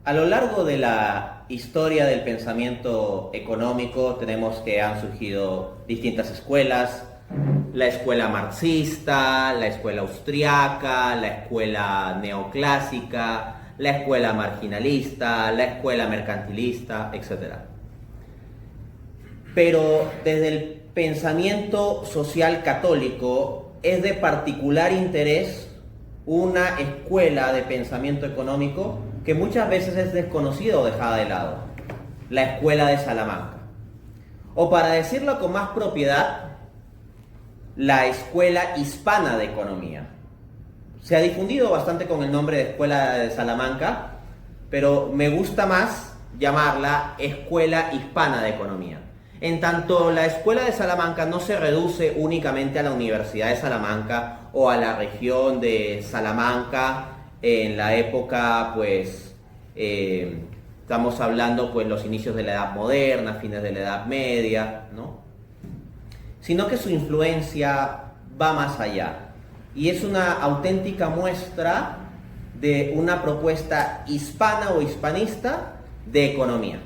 A lo largo de la historia del pensamiento económico tenemos que han surgido distintas escuelas, la escuela marxista, la escuela austriaca, la escuela neoclásica, la escuela marginalista, la escuela mercantilista, etc. Pero desde el pensamiento social católico es de particular interés una escuela de pensamiento económico que muchas veces es desconocida o dejada de lado, la escuela de Salamanca. O para decirlo con más propiedad, la escuela hispana de economía. Se ha difundido bastante con el nombre de escuela de Salamanca, pero me gusta más llamarla escuela hispana de economía. En tanto, la escuela de Salamanca no se reduce únicamente a la Universidad de Salamanca o a la región de Salamanca en la época, pues, estamos hablando, pues, los inicios de la Edad Moderna, fines de la Edad Media, ¿no? Sino que su influencia va más allá y es una auténtica muestra de una propuesta hispana o hispanista de economía.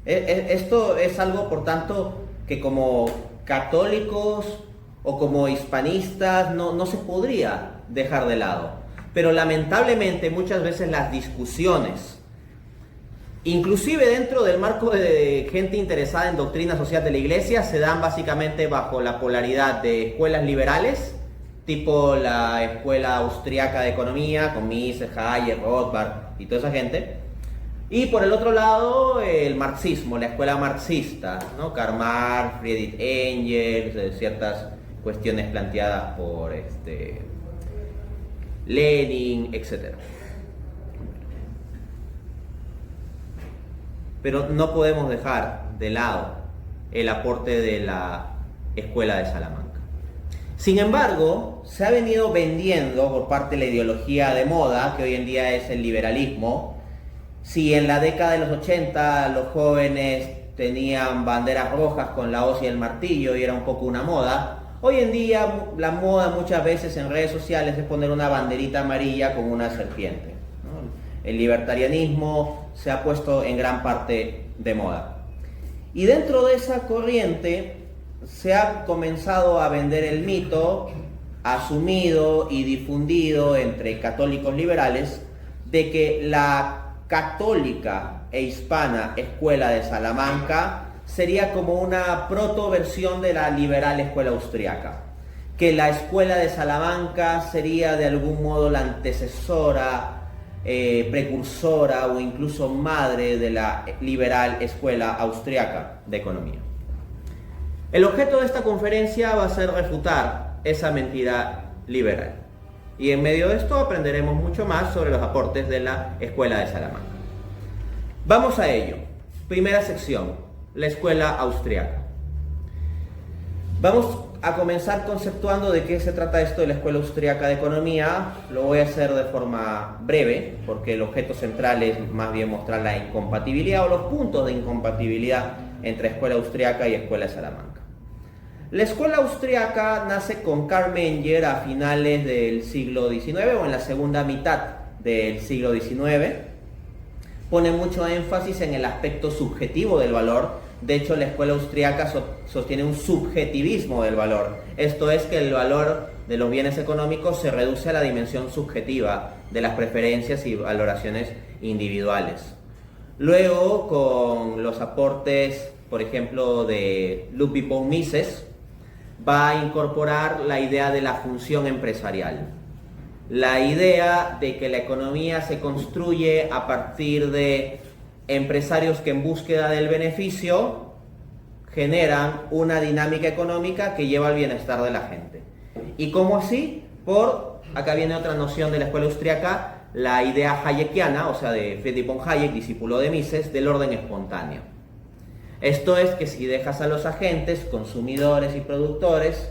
Esto es algo, por tanto, que como católicos o como hispanistas no se podría dejar de lado. Pero lamentablemente muchas veces las discusiones, inclusive dentro del marco de gente interesada en doctrina social de la Iglesia, se dan básicamente bajo la polaridad de escuelas liberales, tipo la escuela austriaca de economía, con Mises, Hayek, Rothbard y toda esa gente. Y por el otro lado, el marxismo, la escuela marxista, ¿no? Karl Marx, Friedrich Engels, ciertas cuestiones planteadas por Lenin, etc. Pero no podemos dejar de lado el aporte de la escuela de Salamanca. Sin embargo, se ha venido vendiendo por parte de la ideología de moda, que hoy en día es el liberalismo. Si en la década de los 80 los jóvenes tenían banderas rojas con la hoz y el martillo y era un poco una moda, hoy en día la moda muchas veces en redes sociales es poner una banderita amarilla con una serpiente, ¿no? El libertarianismo se ha puesto en gran parte de moda. Y dentro de esa corriente se ha comenzado a vender el mito, asumido y difundido entre católicos liberales, de que la católica e hispana escuela de Salamanca sería como una protoversión de la liberal escuela austriaca, que la escuela de Salamanca sería de algún modo la antecesora, precursora o incluso madre de la liberal escuela austriaca de economía. El objeto de esta conferencia va a ser refutar esa mentira liberal. Y en medio de esto aprenderemos mucho más sobre los aportes de la escuela de Salamanca. Vamos a ello. Primera sección, la escuela austriaca. Vamos a comenzar conceptuando de qué se trata esto de la escuela austriaca de economía. Lo voy a hacer de forma breve, porque el objeto central es más bien mostrar la incompatibilidad o los puntos de incompatibilidad entre escuela austriaca y escuela de Salamanca. La escuela austriaca nace con Karl Menger a finales del siglo XIX o en la segunda mitad del siglo XIX. Pone mucho énfasis en el aspecto subjetivo del valor. De hecho, la escuela austriaca sostiene un subjetivismo del valor. Esto es que el valor de los bienes económicos se reduce a la dimensión subjetiva de las preferencias y valoraciones individuales. Luego, con los aportes, por ejemplo, de Ludwig von Mises, va a incorporar la idea de la función empresarial. La idea de que la economía se construye a partir de empresarios que en búsqueda del beneficio generan una dinámica económica que lleva al bienestar de la gente. ¿Y cómo así? Acá viene otra noción de la escuela austriaca, la idea hayekiana, o sea, de Friedrich von Hayek, discípulo de Mises, del orden espontáneo. Esto es que si dejas a los agentes, consumidores y productores,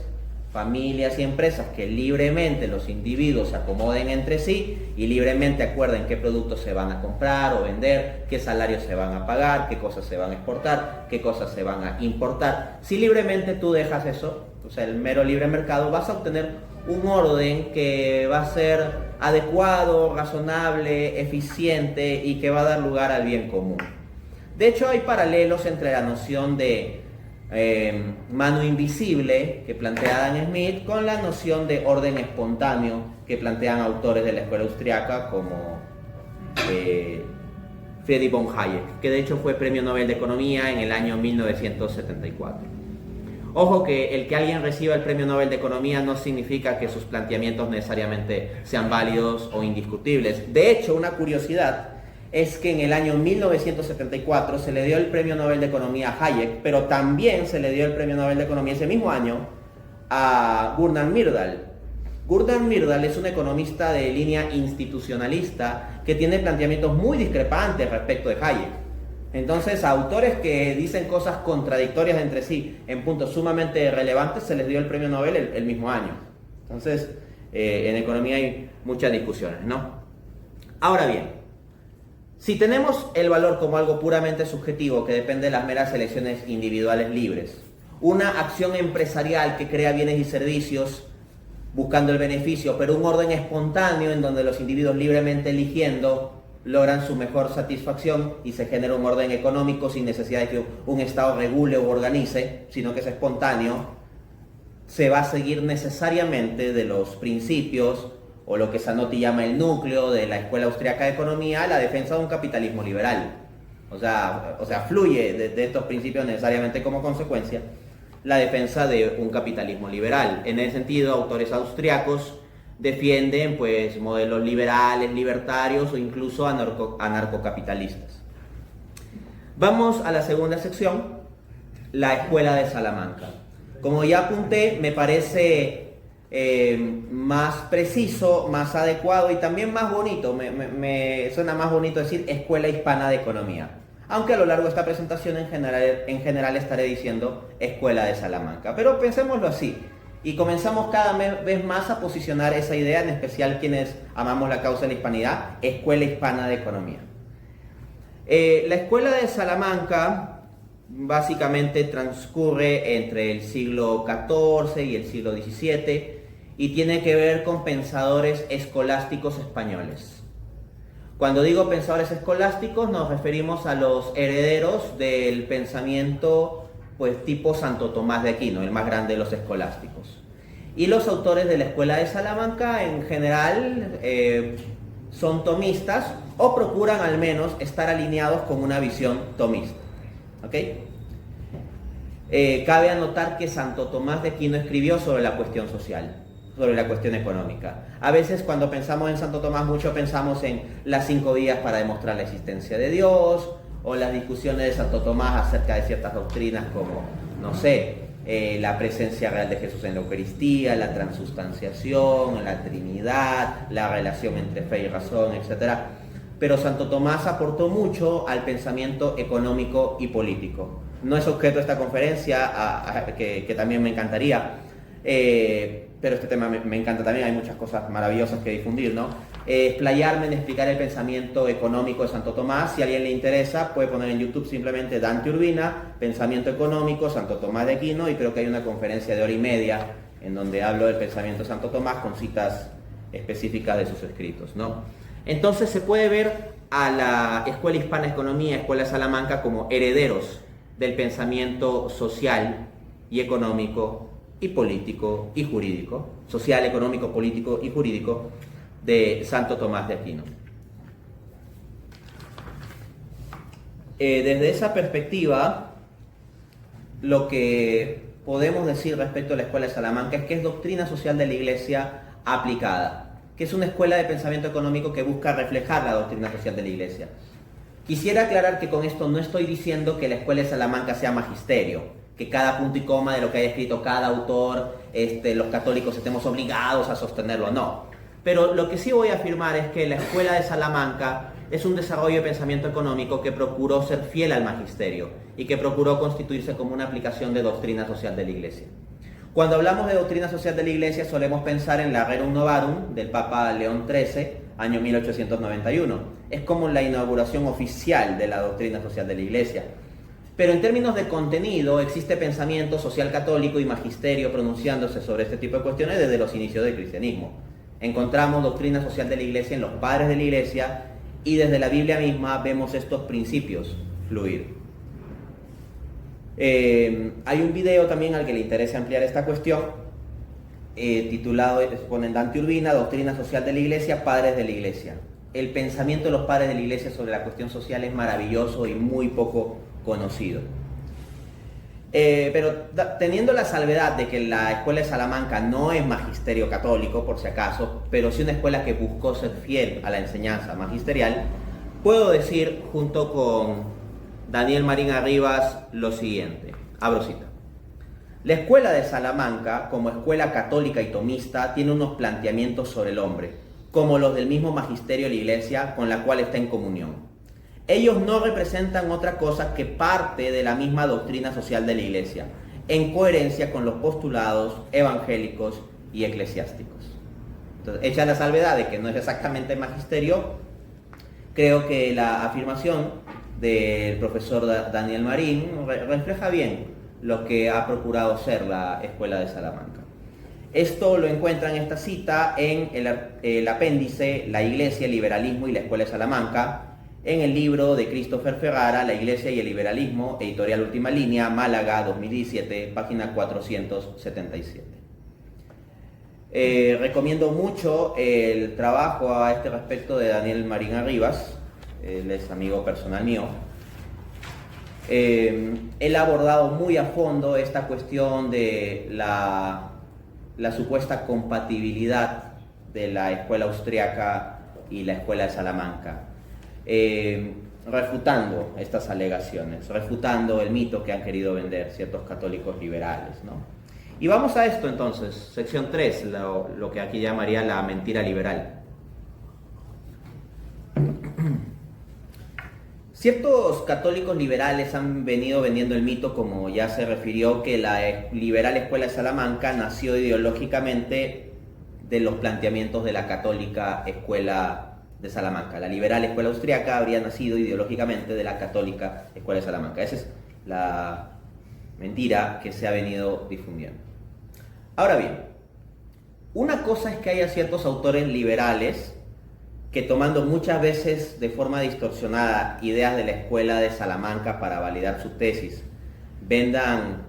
familias y empresas, que libremente los individuos se acomoden entre sí y libremente acuerden qué productos se van a comprar o vender, qué salarios se van a pagar, qué cosas se van a exportar, qué cosas se van a importar. Si libremente tú dejas eso, o sea, el mero libre mercado, vas a obtener un orden que va a ser adecuado, razonable, eficiente y que va a dar lugar al bien común. De hecho, hay paralelos entre la noción de mano invisible que plantea Adam Smith con la noción de orden espontáneo que plantean autores de la escuela austriaca como Friedrich von Hayek, que de hecho fue premio Nobel de Economía en el año 1974. Ojo que el que alguien reciba el premio Nobel de Economía no significa que sus planteamientos necesariamente sean válidos o indiscutibles. De hecho, una curiosidad es que en el año 1974 se le dio el premio Nobel de Economía a Hayek, pero también se le dio el premio Nobel de Economía ese mismo año a Gunnar Myrdal. Gunnar Myrdal es un economista de línea institucionalista que tiene planteamientos muy discrepantes respecto de Hayek. Entonces, a autores que dicen cosas contradictorias entre sí en puntos sumamente relevantes se les dio el premio Nobel el mismo año. Entonces, en economía hay muchas discusiones, ¿no? Ahora bien, si tenemos el valor como algo puramente subjetivo que depende de las meras elecciones individuales libres, una acción empresarial que crea bienes y servicios buscando el beneficio, pero un orden espontáneo en donde los individuos libremente eligiendo logran su mejor satisfacción y se genera un orden económico sin necesidad de que un Estado regule o organice, sino que es espontáneo, se va a seguir necesariamente de los principios o lo que Zanotti llama el núcleo de la Escuela Austriaca de Economía, la defensa de un capitalismo liberal. O sea, fluye de estos principios necesariamente como consecuencia la defensa de un capitalismo liberal. En ese sentido, autores austriacos defienden pues modelos liberales, libertarios o incluso anarcocapitalistas. Vamos a la segunda sección, la Escuela de Salamanca. Como ya apunté, me parece más preciso, más adecuado y también más bonito, me suena más bonito decir Escuela Hispana de Economía, aunque a lo largo de esta presentación en general estaré diciendo Escuela de Salamanca, pero pensémoslo así y comenzamos cada vez más a posicionar esa idea, en especial quienes amamos la causa de la hispanidad, Escuela Hispana de Economía. La Escuela de Salamanca básicamente transcurre entre el siglo XIV y el siglo XVII y tiene que ver con pensadores escolásticos españoles. Cuando digo pensadores escolásticos nos referimos a los herederos del pensamiento pues tipo Santo Tomás de Aquino, el más grande de los escolásticos. Y los autores de la Escuela de Salamanca en general son tomistas o procuran al menos estar alineados con una visión tomista. ¿Okay? Cabe anotar que Santo Tomás de Aquino escribió sobre la cuestión social, sobre la cuestión económica. A veces cuando pensamos en Santo Tomás mucho pensamos en las 5 vías para demostrar la existencia de Dios, o las discusiones de Santo Tomás acerca de ciertas doctrinas como, no sé, la presencia real de Jesús en la Eucaristía, la transustanciación, la Trinidad, la relación entre fe y razón, etc. Pero Santo Tomás aportó mucho al pensamiento económico y político. No es objeto de esta conferencia, que también me encantaría, pero este tema me encanta también, hay muchas cosas maravillosas que difundir, ¿no? Explayarme en explicar el pensamiento económico de Santo Tomás. Si a alguien le interesa, puede poner en YouTube simplemente Dante Urbina, Pensamiento Económico, Santo Tomás de Aquino, y creo que hay una conferencia de 1h30 en donde hablo del pensamiento de Santo Tomás con citas específicas de sus escritos, ¿no? Entonces se puede ver a la Escuela Hispana de Economía, Escuela de Salamanca, como herederos del pensamiento social y económico y político y jurídico, social, económico, político y jurídico de Santo Tomás de Aquino. Desde esa perspectiva, lo que podemos decir respecto a la Escuela de Salamanca es que es doctrina social de la Iglesia aplicada, que es una escuela de pensamiento económico que busca reflejar la doctrina social de la Iglesia. Quisiera aclarar que con esto no estoy diciendo que la Escuela de Salamanca sea magisterio, que cada punto y coma de lo que haya escrito cada autor, los católicos estemos obligados a sostenerlo, no. Pero lo que sí voy a afirmar es que la Escuela de Salamanca es un desarrollo de pensamiento económico que procuró ser fiel al magisterio y que procuró constituirse como una aplicación de doctrina social de la Iglesia. Cuando hablamos de doctrina social de la Iglesia solemos pensar en la Rerum Novarum del Papa León XIII, año 1891. Es como la inauguración oficial de la doctrina social de la Iglesia. Pero en términos de contenido, existe pensamiento social católico y magisterio pronunciándose sobre este tipo de cuestiones desde los inicios del cristianismo. Encontramos doctrina social de la Iglesia en los padres de la Iglesia y desde la Biblia misma vemos estos principios fluir. Hay un video también al que le interesa ampliar esta cuestión, titulado, ponen Dante Urbina, Doctrina Social de la Iglesia, Padres de la Iglesia. El pensamiento de los padres de la Iglesia sobre la cuestión social es maravilloso y muy poco conocido. Pero teniendo la salvedad de que la Escuela de Salamanca no es magisterio católico, por si acaso, pero sí una escuela que buscó ser fiel a la enseñanza magisterial, puedo decir, junto con Daniel Marín Arribas, lo siguiente, abro cita. La Escuela de Salamanca, como escuela católica y tomista, tiene unos planteamientos sobre el hombre, como los del mismo magisterio de la Iglesia, con la cual está en comunión. Ellos no representan otra cosa que parte de la misma doctrina social de la Iglesia, en coherencia con los postulados evangélicos y eclesiásticos. Entonces, hecha la salvedad de que no es exactamente magisterio, creo que la afirmación del profesor Daniel Marín refleja bien lo que ha procurado ser la Escuela de Salamanca. Esto lo encuentran en esta cita en el apéndice La Iglesia, el liberalismo y la Escuela de Salamanca, en el libro de Christopher Ferrara, La Iglesia y el liberalismo, editorial Última Línea, Málaga, 2017, página 477. Recomiendo mucho el trabajo a este respecto de Daniel Marín Arribas, él es amigo personal mío. Él ha abordado muy a fondo esta cuestión de la supuesta compatibilidad de la escuela austriaca y la Escuela de Salamanca. Refutando estas alegaciones, refutando el mito que han querido vender ciertos católicos liberales, ¿no? Y vamos a esto entonces, sección 3, lo que aquí llamaría la mentira liberal. Ciertos católicos liberales han venido vendiendo el mito, como ya se refirió, que la liberal Escuela de Salamanca nació ideológicamente de los planteamientos de la católica Escuela de Salamanca. La liberal Escuela Austriaca habría nacido ideológicamente de la católica Escuela de Salamanca. Esa es la mentira que se ha venido difundiendo. Ahora bien, una cosa es que haya ciertos autores liberales que, tomando muchas veces de forma distorsionada ideas de la Escuela de Salamanca para validar su tesis, vendan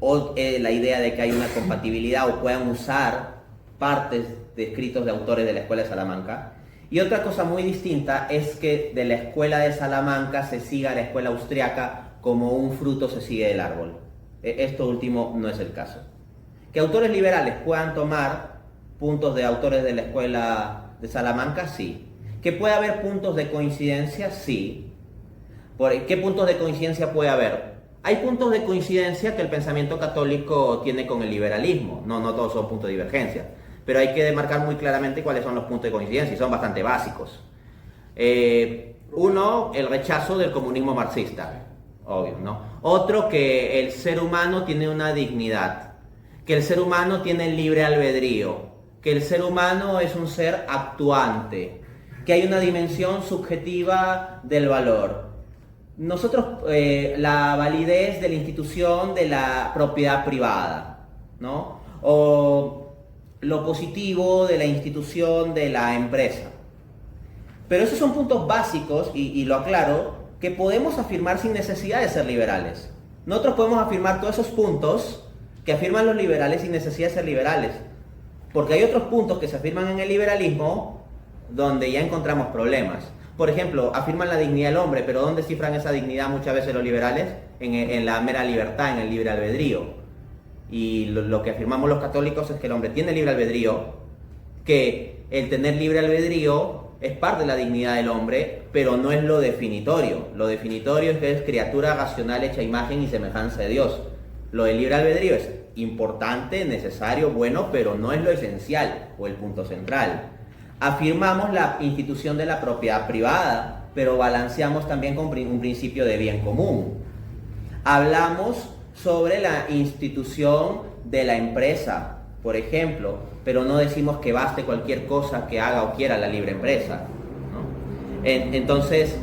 la idea de que hay una compatibilidad o puedan usar partes de escritos de autores de la Escuela de Salamanca. Y otra cosa muy distinta es que de la Escuela de Salamanca se siga la Escuela Austriaca como un fruto se sigue del árbol. Esto último no es el caso. Que autores liberales puedan tomar puntos de autores de la Escuela de Salamanca, sí. Que puede haber puntos de coincidencia, sí. ¿Qué puntos de coincidencia puede haber? Hay puntos de coincidencia que el pensamiento católico tiene con el liberalismo. No todos son puntos de divergencia. Pero hay que demarcar muy claramente cuáles son los puntos de coincidencia y son bastante básicos. Uno, el rechazo del comunismo marxista, obvio, ¿no? Otro, que el ser humano tiene una dignidad, que el ser humano tiene libre albedrío, que el ser humano es un ser actuante, que hay una dimensión subjetiva del valor. Nosotros, la validez de la institución de la propiedad privada, ¿no? O lo positivo de la institución de la empresa. Pero esos son puntos básicos, y lo aclaro, que podemos afirmar sin necesidad de ser liberales. Nosotros podemos afirmar todos esos puntos que afirman los liberales sin necesidad de ser liberales. Porque hay otros puntos que se afirman en el liberalismo donde ya encontramos problemas. Por ejemplo, afirman la dignidad del hombre, pero ¿dónde cifran esa dignidad muchas veces los liberales? En la mera libertad, en el libre albedrío. Y lo que afirmamos los católicos es que el hombre tiene libre albedrío, que el tener libre albedrío es parte de la dignidad del hombre, pero no es lo definitorio. Lo definitorio es que es criatura racional hecha a imagen y semejanza de Dios. Lo del libre albedrío es importante, necesario, bueno, pero no es lo esencial o el punto central. Afirmamos la institución de la propiedad privada, pero balanceamos también con un principio de bien común. Hablamos sobre la institución de la empresa, por ejemplo, pero no decimos que baste cualquier cosa que haga o quiera la libre empresa, ¿no? Entonces,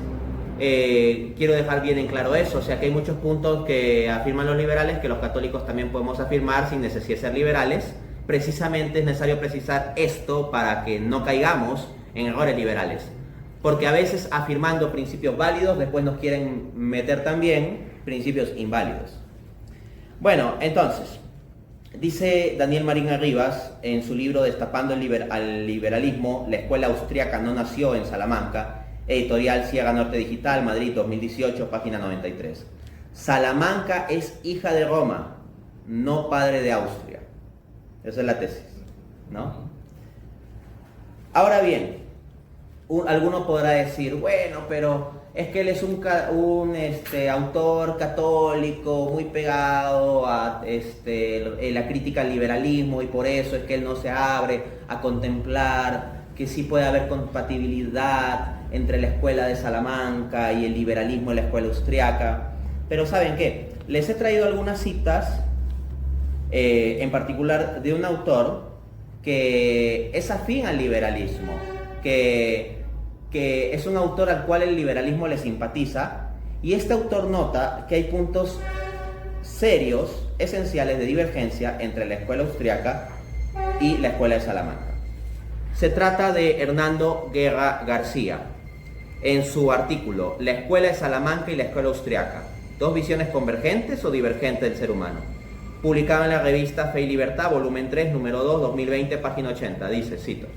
quiero dejar bien en claro eso, o sea que hay muchos puntos que afirman los liberales que los católicos también podemos afirmar sin necesidad de ser liberales. Precisamente es necesario precisar esto para que no caigamos en errores liberales, porque a veces afirmando principios válidos después nos quieren meter también principios inválidos. Bueno, entonces, dice Daniel Marín Arribas en su libro Destapando al liberalismo, la escuela austríaca no nació en Salamanca, editorial Sierra Norte Digital, Madrid 2018, página 93. Salamanca es hija de Roma, no padre de Austria. Esa es la tesis, ¿no? Ahora bien, alguno podrá decir, bueno, pero es que él es un autor católico muy pegado a la crítica al liberalismo y por eso es que él no se abre a contemplar que sí puede haber compatibilidad entre la escuela de Salamanca y el liberalismo de la escuela austriaca. Pero ¿saben qué? Les he traído algunas citas, en particular de un autor que es afín al liberalismo, que es un autor al cual el liberalismo le simpatiza, y este autor nota que hay puntos serios, esenciales de divergencia entre la escuela austriaca y la escuela de Salamanca. Se trata de Hernando Guerra García, en su artículo La escuela de Salamanca y la escuela austriaca, ¿dos visiones convergentes o divergentes del ser humano?, publicado en la revista Fe y Libertad, volumen 3, número 2, 2020, página 80. Dice, cito: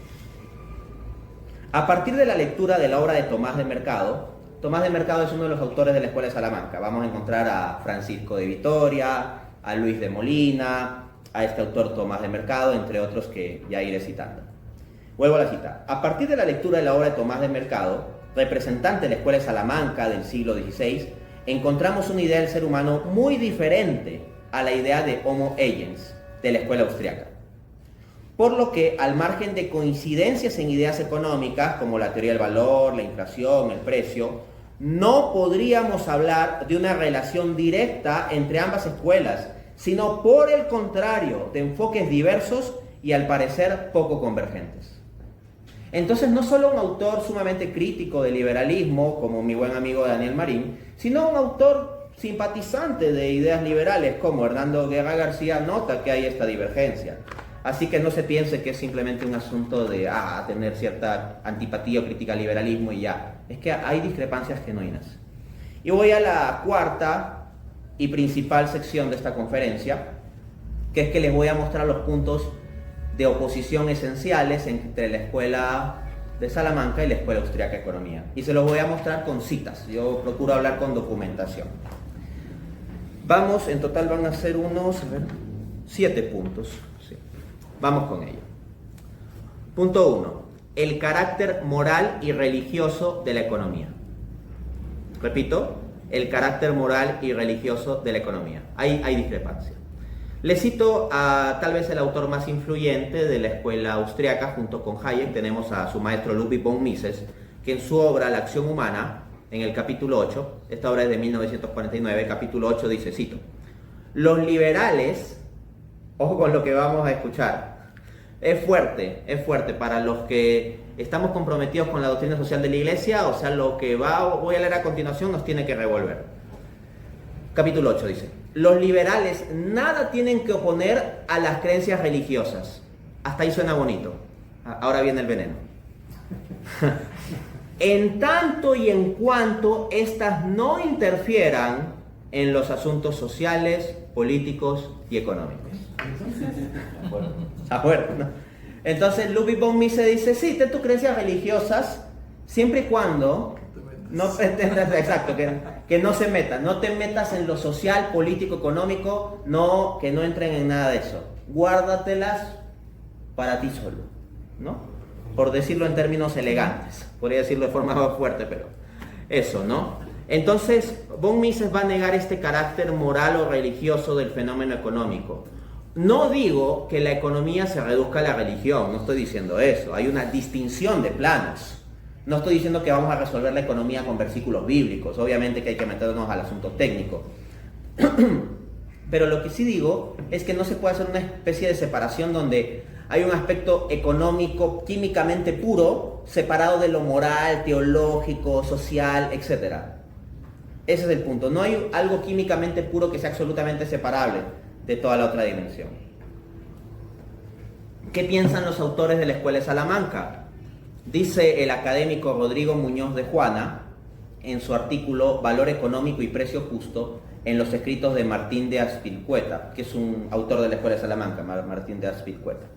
a partir de la lectura de la obra de Tomás de Mercado es uno de los autores de la escuela de Salamanca. Vamos a encontrar a Francisco de Vitoria, a Luis de Molina, a este autor Tomás de Mercado, entre otros que ya iré citando. Vuelvo a la cita. A partir de la lectura de la obra de Tomás de Mercado, representante de la escuela de Salamanca del siglo XVI, encontramos una idea del ser humano muy diferente a la idea de Homo Eigens de la escuela austriaca. Por lo que, al margen de coincidencias en ideas económicas, como la teoría del valor, la inflación, el precio, no podríamos hablar de una relación directa entre ambas escuelas, sino por el contrario, de enfoques diversos y al parecer poco convergentes. Entonces, no solo un autor sumamente crítico del liberalismo, como mi buen amigo Daniel Marín, sino un autor simpatizante de ideas liberales, como Hernando Guerra García, nota que hay esta divergencia. Así que no se piense que es simplemente un asunto de tener cierta antipatía o crítica al liberalismo y ya. Es que hay discrepancias genuinas. Y voy a la cuarta y principal sección de esta conferencia, que es que les voy a mostrar los puntos de oposición esenciales entre la escuela de Salamanca y la escuela austriaca de economía. Y se los voy a mostrar con citas. Yo procuro hablar con documentación. Vamos, en total van a ser unos 7 puntos. Sí. Vamos con ello. Punto 1. El carácter moral y religioso de la economía. Repito, el carácter moral y religioso de la economía. Hay discrepancia. Le cito a tal vez el autor más influyente de la escuela austriaca, junto con Hayek. Tenemos a su maestro Ludwig von Mises, que en su obra La acción humana, en el capítulo 8, esta obra es de 1949, capítulo 8 dice, cito: los liberales, ojo con lo que vamos a escuchar, es fuerte para los que estamos comprometidos con la doctrina social de la Iglesia, o sea, lo que voy a leer a continuación nos tiene que revolver. Capítulo 8 dice: los liberales nada tienen que oponer a las creencias religiosas. Hasta ahí suena bonito. Ahora viene el veneno. En tanto y en cuanto éstas no interfieran en los asuntos sociales, políticos y económicos. ¿No? Entonces Ludwig von Mises dice, sí, ten tus creencias religiosas, siempre y cuando no pretendas, exacto, que no se metan, no te metas en lo social, político, económico, no, que no entren en nada de eso. Guárdatelas para ti solo, ¿no? Por decirlo en términos elegantes, podría decirlo de forma más fuerte, pero eso, ¿no? Entonces, von Mises va a negar este carácter moral o religioso del fenómeno económico. No digo que la economía se reduzca a la religión, no estoy diciendo eso, hay una distinción de planos. No estoy diciendo que vamos a resolver la economía con versículos bíblicos, obviamente que hay que meternos al asunto técnico. Pero lo que sí digo es que no se puede hacer una especie de separación donde hay un aspecto económico, químicamente puro, separado de lo moral, teológico, social, etc. Ese es el punto. No hay algo químicamente puro que sea absolutamente separable de toda la otra dimensión. ¿Qué piensan los autores de la Escuela de Salamanca? Dice el académico Rodrigo Muñoz de Juana, en su artículo Valor económico y precio justo, en los escritos de Martín de Azpilicueta, que es un autor de la Escuela de Salamanca, Martín de Azpilicueta,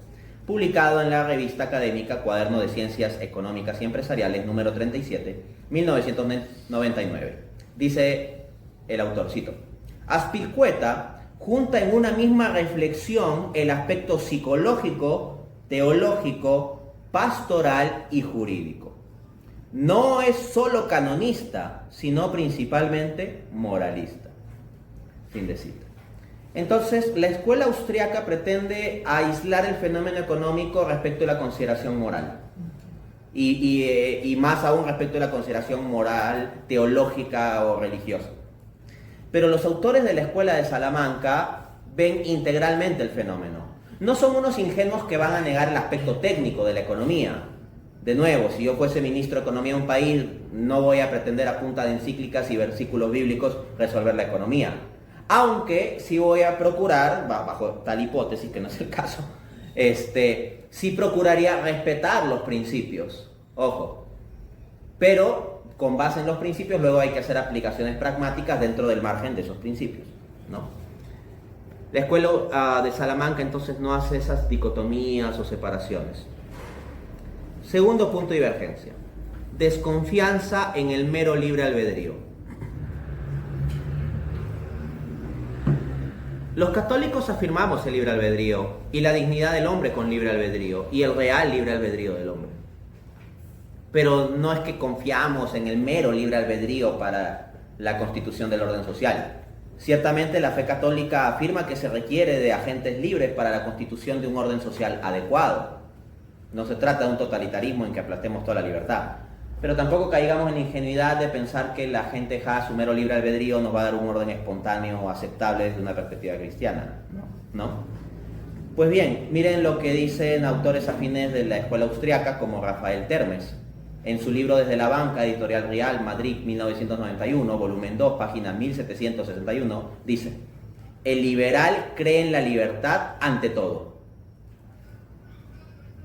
publicado en la revista académica Cuaderno de Ciencias Económicas y Empresariales, número 37, 1999. Dice el autor, cito, Azpilicueta junta en una misma reflexión el aspecto psicológico, teológico, pastoral y jurídico. No es solo canonista, sino principalmente moralista. Fin de cita. Entonces, la escuela austriaca pretende aislar el fenómeno económico respecto a la consideración moral. Y más aún respecto a la consideración moral, teológica o religiosa. Pero los autores de la Escuela de Salamanca ven integralmente el fenómeno. No son unos ingenuos que van a negar el aspecto técnico de la economía. De nuevo, si yo fuese ministro de Economía de un país, no voy a pretender a punta de encíclicas y versículos bíblicos resolver la economía. Aunque sí voy a procurar, bajo tal hipótesis, que no es el caso, sí procuraría respetar los principios. Ojo. Pero con base en los principios, luego hay que hacer aplicaciones pragmáticas dentro del margen de esos principios, ¿no? La Escuela de Salamanca entonces no hace esas dicotomías o separaciones. Segundo punto de divergencia. Desconfianza en el mero libre albedrío. Los católicos afirmamos el libre albedrío y la dignidad del hombre con libre albedrío y el real libre albedrío del hombre. Pero no es que confiamos en el mero libre albedrío para la constitución del orden social. Ciertamente la fe católica afirma que se requiere de agentes libres para la constitución de un orden social adecuado. No se trata de un totalitarismo en que aplastemos toda la libertad. Pero tampoco caigamos en la ingenuidad de pensar que la gente su mero libre albedrío nos va a dar un orden espontáneo o aceptable desde una perspectiva cristiana. ¿No? Pues bien, miren lo que dicen autores afines de la escuela austriaca como Rafael Termes. En su libro Desde la banca, Editorial Real, Madrid, 1991, volumen 2, página 1761, dice: el liberal cree en la libertad ante todo.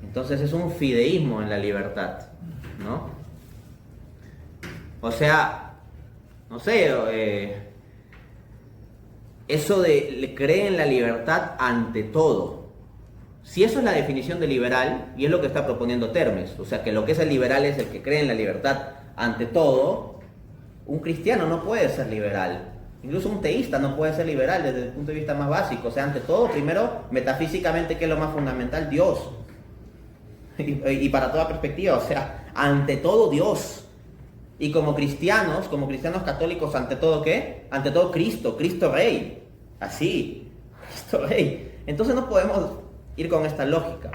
Entonces es un fideísmo en la libertad, ¿no? O sea, no sé, eso de le cree en la libertad ante todo. Si eso es la definición de liberal, y es lo que está proponiendo Termes, o sea que lo que es el liberal es el que cree en la libertad ante todo, un cristiano no puede ser liberal. Incluso un teísta no puede ser liberal desde el punto de vista más básico. O sea, ante todo, primero, metafísicamente, ¿qué es lo más fundamental? Dios. Y para toda perspectiva, o sea, ante todo Dios. Y como cristianos católicos, ¿ante todo qué? Ante todo Cristo Rey. Así, Cristo Rey. Entonces no podemos ir con esta lógica.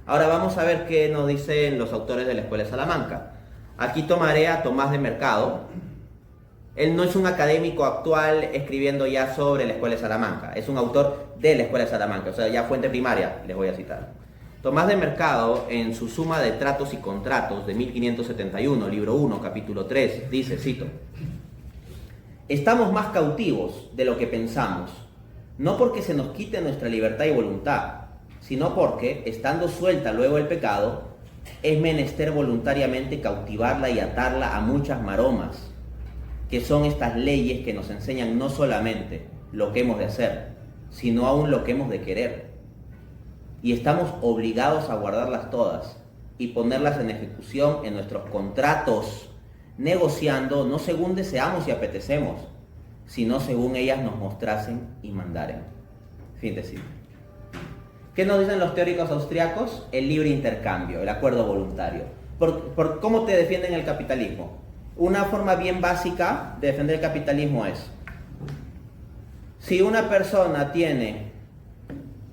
Ahora vamos a ver qué nos dicen los autores de la Escuela de Salamanca. Aquí tomaré a Tomás de Mercado. Él no es un académico actual escribiendo ya sobre la Escuela de Salamanca. Es un autor de la Escuela de Salamanca, o sea, ya fuente primaria, les voy a citar. Tomás de Mercado, en su Suma de Tratos y Contratos de 1571, libro 1, capítulo 3, dice, cito: estamos más cautivos de lo que pensamos, no porque se nos quite nuestra libertad y voluntad, sino porque, estando suelta luego el pecado, es menester voluntariamente cautivarla y atarla a muchas maromas, que son estas leyes que nos enseñan no solamente lo que hemos de hacer, sino aún lo que hemos de querer. Y estamos obligados a guardarlas todas y ponerlas en ejecución en nuestros contratos, negociando no según deseamos y apetecemos, sino según ellas nos mostrasen y mandaren. Fin de cita. ¿Qué nos dicen los teóricos austriacos? El libre intercambio, el acuerdo voluntario. ¿Por cómo te defienden el capitalismo? Una forma bien básica de defender el capitalismo es: si una persona tiene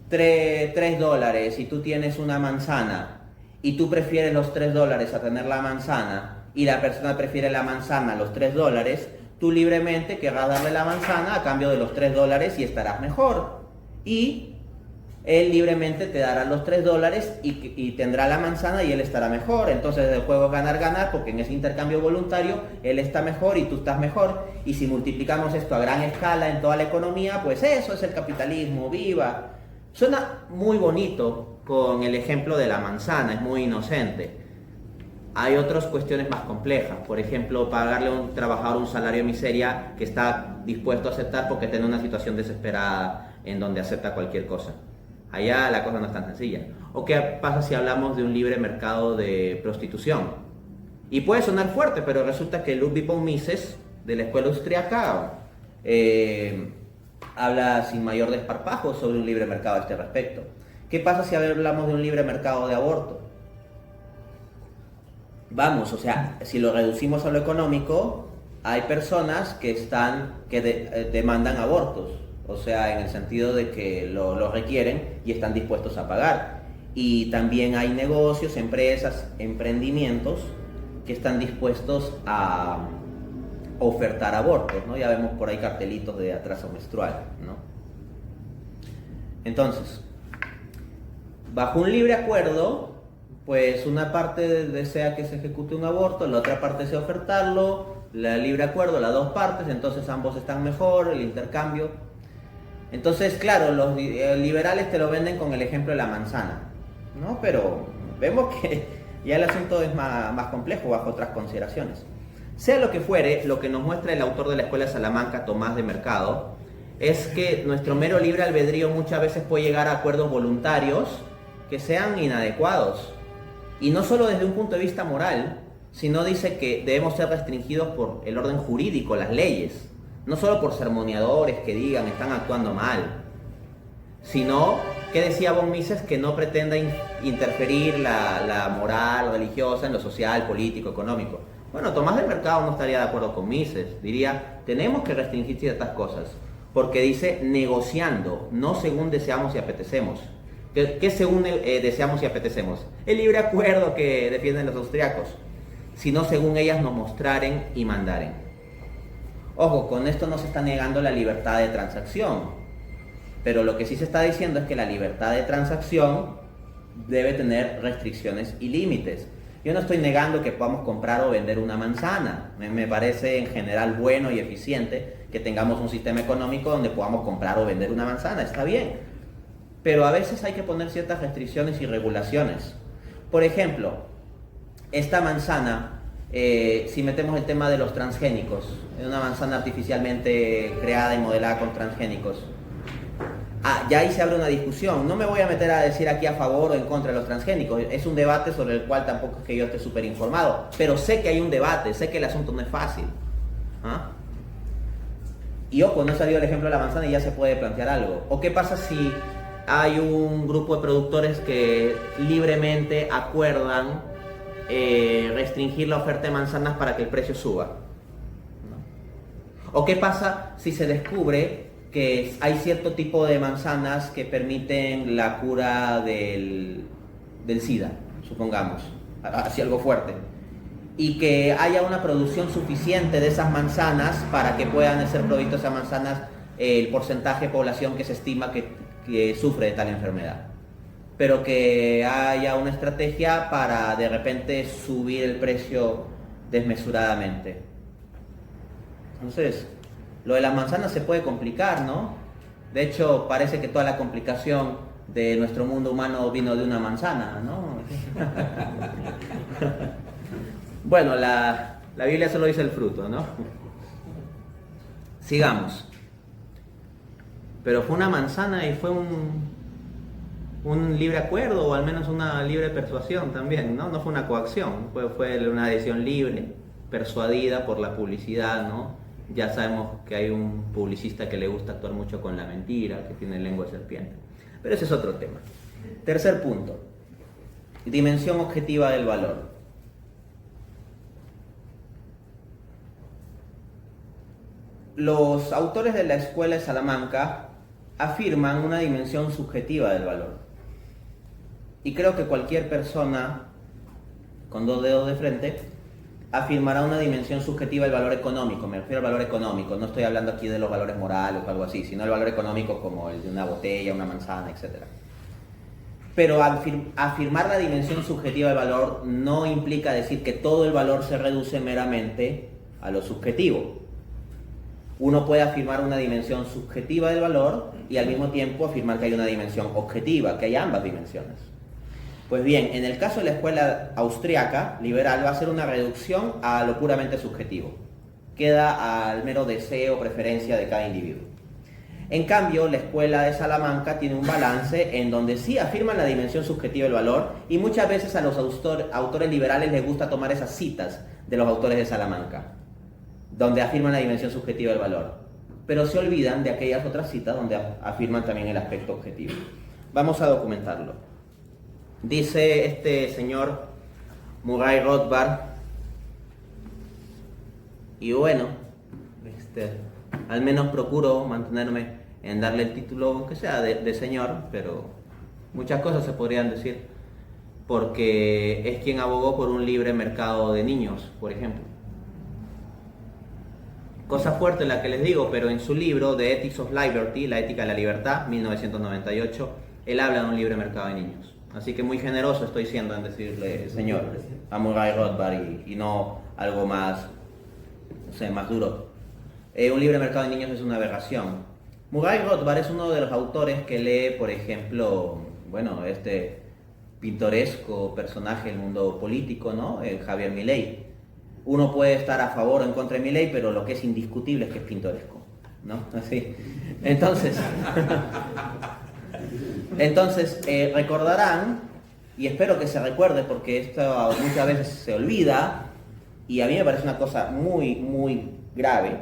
$3 y tú tienes una manzana y tú prefieres los $3 a tener la manzana y la persona prefiere la manzana a los $3, tú libremente querrás darle la manzana a cambio de los $3 y estarás mejor. Y él libremente te dará los $3 y tendrá la manzana y él estará mejor. Entonces el juego es ganar-ganar, porque en ese intercambio voluntario él está mejor y tú estás mejor. Y si multiplicamos esto a gran escala en toda la economía, pues eso es el capitalismo, ¡viva! Suena muy bonito con el ejemplo de la manzana, es muy inocente. Hay otras cuestiones más complejas, por ejemplo, pagarle a un trabajador un salario de miseria que está dispuesto a aceptar porque tiene una situación desesperada en donde acepta cualquier cosa. Allá la cosa no es tan sencilla. ¿O qué pasa si hablamos de un libre mercado de prostitución? Y puede sonar fuerte, pero resulta que Ludwig von Mises, de la escuela austriaca, habla sin mayor desparpajo sobre un libre mercado a este respecto. ¿Qué pasa si hablamos de un libre mercado de aborto? Vamos, o sea, si lo reducimos a lo económico, hay personas que demandan abortos, o sea, en el sentido de que lo requieren y están dispuestos a pagar. Y también hay negocios, empresas, emprendimientos que están dispuestos a ofertar abortos, ¿no? Ya vemos por ahí cartelitos de atraso menstrual, ¿no? Entonces, bajo un libre acuerdo, pues una parte desea que se ejecute un aborto, la otra parte desea ofertarlo, el libre acuerdo, las dos partes, entonces ambos están mejor, el intercambio. Entonces, claro, los liberales te lo venden con el ejemplo de la manzana, ¿no? Pero vemos que ya el asunto es más complejo bajo otras consideraciones. Sea lo que fuere, lo que nos muestra el autor de la Escuela de Salamanca, Tomás de Mercado, es que nuestro mero libre albedrío muchas veces puede llegar a acuerdos voluntarios que sean inadecuados. Y no solo desde un punto de vista moral, sino dice que debemos ser restringidos por el orden jurídico, las leyes. No solo por sermoneadores que digan están actuando mal, sino, que decía von Mises, que no pretenda interferir la moral religiosa en lo social, político, económico. Bueno, Tomás del Mercado no estaría de acuerdo con Mises, diría, tenemos que restringir ciertas cosas, porque dice negociando, no según deseamos y apetecemos. ¿Qué según deseamos y apetecemos? El libre acuerdo que defienden los austriacos, sino según ellas nos mostraren y mandaren. Ojo, con esto no se está negando la libertad de transacción, pero lo que sí se está diciendo es que la libertad de transacción debe tener restricciones y límites. Yo no estoy negando que podamos comprar o vender una manzana. Me parece en general bueno y eficiente que tengamos un sistema económico donde podamos comprar o vender una manzana, está bien. Pero a veces hay que poner ciertas restricciones y regulaciones. Por ejemplo, esta manzana, si metemos el tema de los transgénicos, una manzana artificialmente creada y modelada con transgénicos, ya ahí se abre una discusión. No me voy a meter a decir aquí a favor o en contra de los transgénicos, es un debate sobre el cual tampoco es que yo esté súper informado, pero sé que hay un debate, sé que el asunto no es fácil. Y ojo, no ha salido el ejemplo de la manzana y ya se puede plantear algo. ¿O qué pasa si hay un grupo de productores que libremente acuerdan restringir la oferta de manzanas para que el precio suba? ¿O qué pasa si se descubre que hay cierto tipo de manzanas que permiten la cura del SIDA, supongamos, así algo fuerte, y que haya una producción suficiente de esas manzanas para que puedan ser provistas esas manzanas el porcentaje de población que se estima que sufre de tal enfermedad, pero que haya una estrategia para de repente subir el precio desmesuradamente? Entonces, lo de las manzanas se puede complicar, ¿no? De hecho, parece que toda la complicación de nuestro mundo humano vino de una manzana, ¿no? Bueno, la Biblia solo dice el fruto, ¿no? Sigamos. Pero fue una manzana y fue un libre acuerdo, o al menos una libre persuasión también, ¿no? No fue una coacción, fue una decisión libre, persuadida por la publicidad, ¿no? Ya sabemos que hay un publicista que le gusta actuar mucho con la mentira, que tiene lengua de serpiente. Pero ese es otro tema. Tercer punto. Dimensión objetiva del valor. Los autores de la Escuela de Salamanca afirman una dimensión subjetiva del valor. Y creo que cualquier persona con dos dedos de frente afirmará una dimensión subjetiva del valor económico. Me refiero al valor económico, no estoy hablando aquí de los valores morales o algo así, sino el valor económico como el de una botella, una manzana, etc. Pero afirmar la dimensión subjetiva del valor no implica decir que todo el valor se reduce meramente a lo subjetivo. Uno puede afirmar una dimensión subjetiva del valor y al mismo tiempo afirmar que hay una dimensión objetiva, que hay ambas dimensiones. Pues bien, en el caso de la escuela austriaca liberal va a ser una reducción a lo puramente subjetivo. Queda al mero deseo o preferencia de cada individuo. En cambio, la escuela de Salamanca tiene un balance en donde sí afirman la dimensión subjetiva del valor y muchas veces a los autores liberales les gusta tomar esas citas de los autores de Salamanca, donde afirman la dimensión subjetiva del valor, pero se olvidan de aquellas otras citas donde afirman también el aspecto objetivo. Vamos a documentarlo. Dice este señor Murray Rothbard, y bueno, al menos procuro mantenerme en darle el título, aunque sea de señor, pero muchas cosas se podrían decir, porque es quien abogó por un libre mercado de niños, por ejemplo. Cosa fuerte la que les digo, pero en su libro The Ethics of Liberty, La ética de la libertad, 1998, él habla de un libre mercado de niños. Así que muy generoso estoy siendo en decirle señor a Murray Rothbard y no algo más, no sé, más duro. Un libre mercado de niños es una aberración. Murray Rothbard es uno de los autores que lee, por ejemplo, bueno, este pintoresco personaje del mundo político, ¿no? Javier Milei. Uno puede estar a favor o en contra de Milei, pero lo que es indiscutible es que es pintoresco, ¿no? Así. Entonces, recordarán, y espero que se recuerde porque esto muchas veces se olvida, y a mí me parece una cosa muy, muy grave,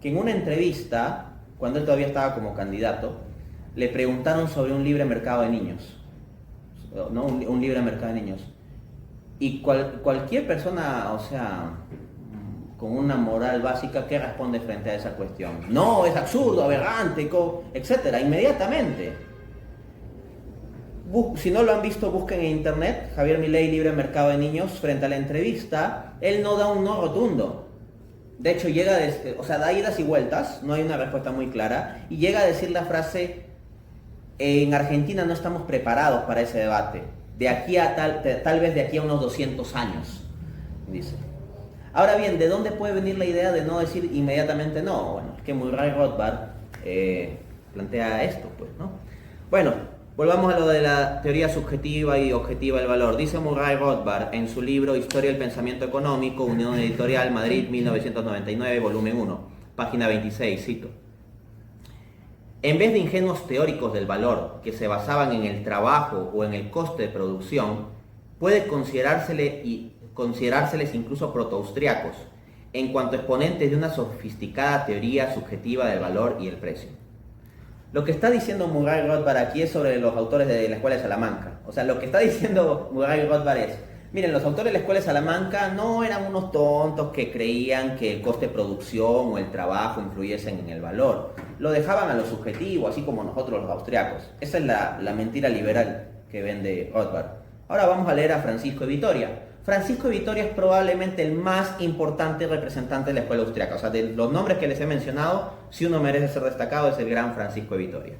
que en una entrevista, cuando él todavía estaba como candidato, le preguntaron sobre un libre mercado de niños, ¿no? Un libre mercado de niños. Y cualquier persona, o sea, con una moral básica, ¿qué responde frente a esa cuestión? No, es absurdo, aberrante, etcétera, inmediatamente. Si no lo han visto, busquen en internet, Javier Milei, libre mercado de niños, frente a la entrevista, él no da un no rotundo. De hecho, da idas y vueltas, no hay una respuesta muy clara, y llega a decir la frase, en Argentina no estamos preparados para ese debate, de aquí a tal vez de aquí a unos 200 años, dice. Ahora bien, ¿de dónde puede venir la idea de no decir inmediatamente no? Bueno, es que Murray Rothbard plantea esto, pues, ¿no? Bueno, volvamos a lo de la teoría subjetiva y objetiva del valor. Dice Murray Rothbard en su libro Historia del Pensamiento Económico, Unión Editorial, Madrid, 1999, volumen 1, página 26, cito. En vez de ingenuos teóricos del valor que se basaban en el trabajo o en el coste de producción, puede considerárseles incluso protoaustriacos, en cuanto exponentes de una sofisticada teoría subjetiva del valor y el precio. Lo que está diciendo Murray Rothbard aquí es sobre los autores de la Escuela de Salamanca. O sea, lo que está diciendo Murray Rothbard es, miren, los autores de la Escuela de Salamanca no eran unos tontos que creían que el coste de producción o el trabajo influyesen en el valor. Lo dejaban a lo subjetivo, así como nosotros los austriacos. Esa es la mentira liberal que vende Rothbard. Ahora vamos a leer a Francisco de Vitoria. Francisco de Vitoria es probablemente el más importante representante de la escuela austriaca. O sea, de los nombres que les he mencionado, si uno merece ser destacado es el gran Francisco de Vitoria.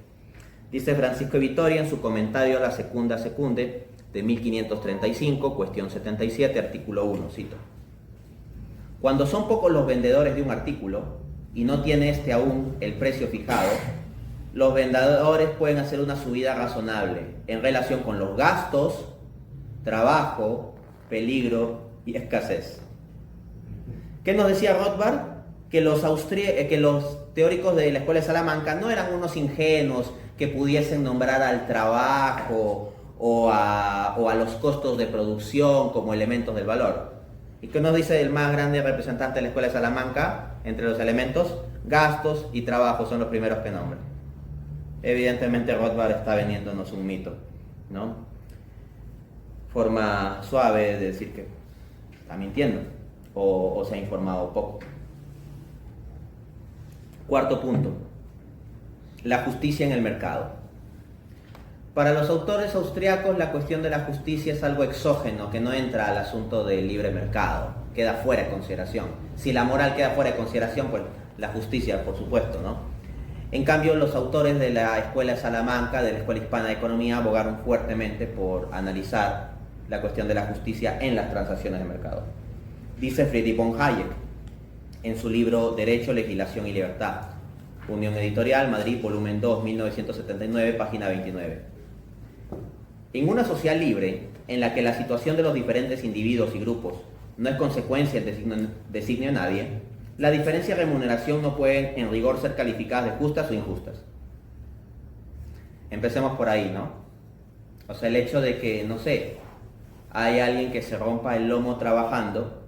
Dice Francisco de Vitoria en su comentario a la Secunda Secunde de 1535, cuestión 77, artículo 1, cito. Cuando son pocos los vendedores de un artículo y no tiene este aún el precio fijado, los vendedores pueden hacer una subida razonable en relación con los gastos, trabajo, peligro y escasez. ¿Qué nos decía Rothbard? Que los teóricos de la Escuela de Salamanca no eran unos ingenuos que pudiesen nombrar al trabajo o a los costos de producción como elementos del valor. ¿Y qué nos dice el más grande representante de la Escuela de Salamanca? Entre los elementos, gastos y trabajo son los primeros que nombra. Evidentemente Rothbard está vendiéndonos un mito, ¿no? Forma suave de decir que está mintiendo o se ha informado poco. Cuarto punto, la justicia en el mercado. Para los autores austriacos la cuestión de la justicia es algo exógeno que no entra al asunto del libre mercado, queda fuera de consideración. Si la moral queda fuera de consideración, pues la justicia, por supuesto, ¿no? En cambio, los autores de la Escuela de Salamanca, de la Escuela Hispana de Economía, abogaron fuertemente por analizar la cuestión de la justicia en las transacciones de mercado. Dice Friedrich von Hayek en su libro Derecho, Legislación y Libertad, Unión Editorial, Madrid, volumen 2, 1979, página 29. En una sociedad libre, en la que la situación de los diferentes individuos y grupos no es consecuencia del designio de nadie, la diferencia de remuneración no puede en rigor ser calificadas de justas o injustas. Empecemos por ahí, ¿no? O sea, el hecho de que, no sé, hay alguien que se rompa el lomo trabajando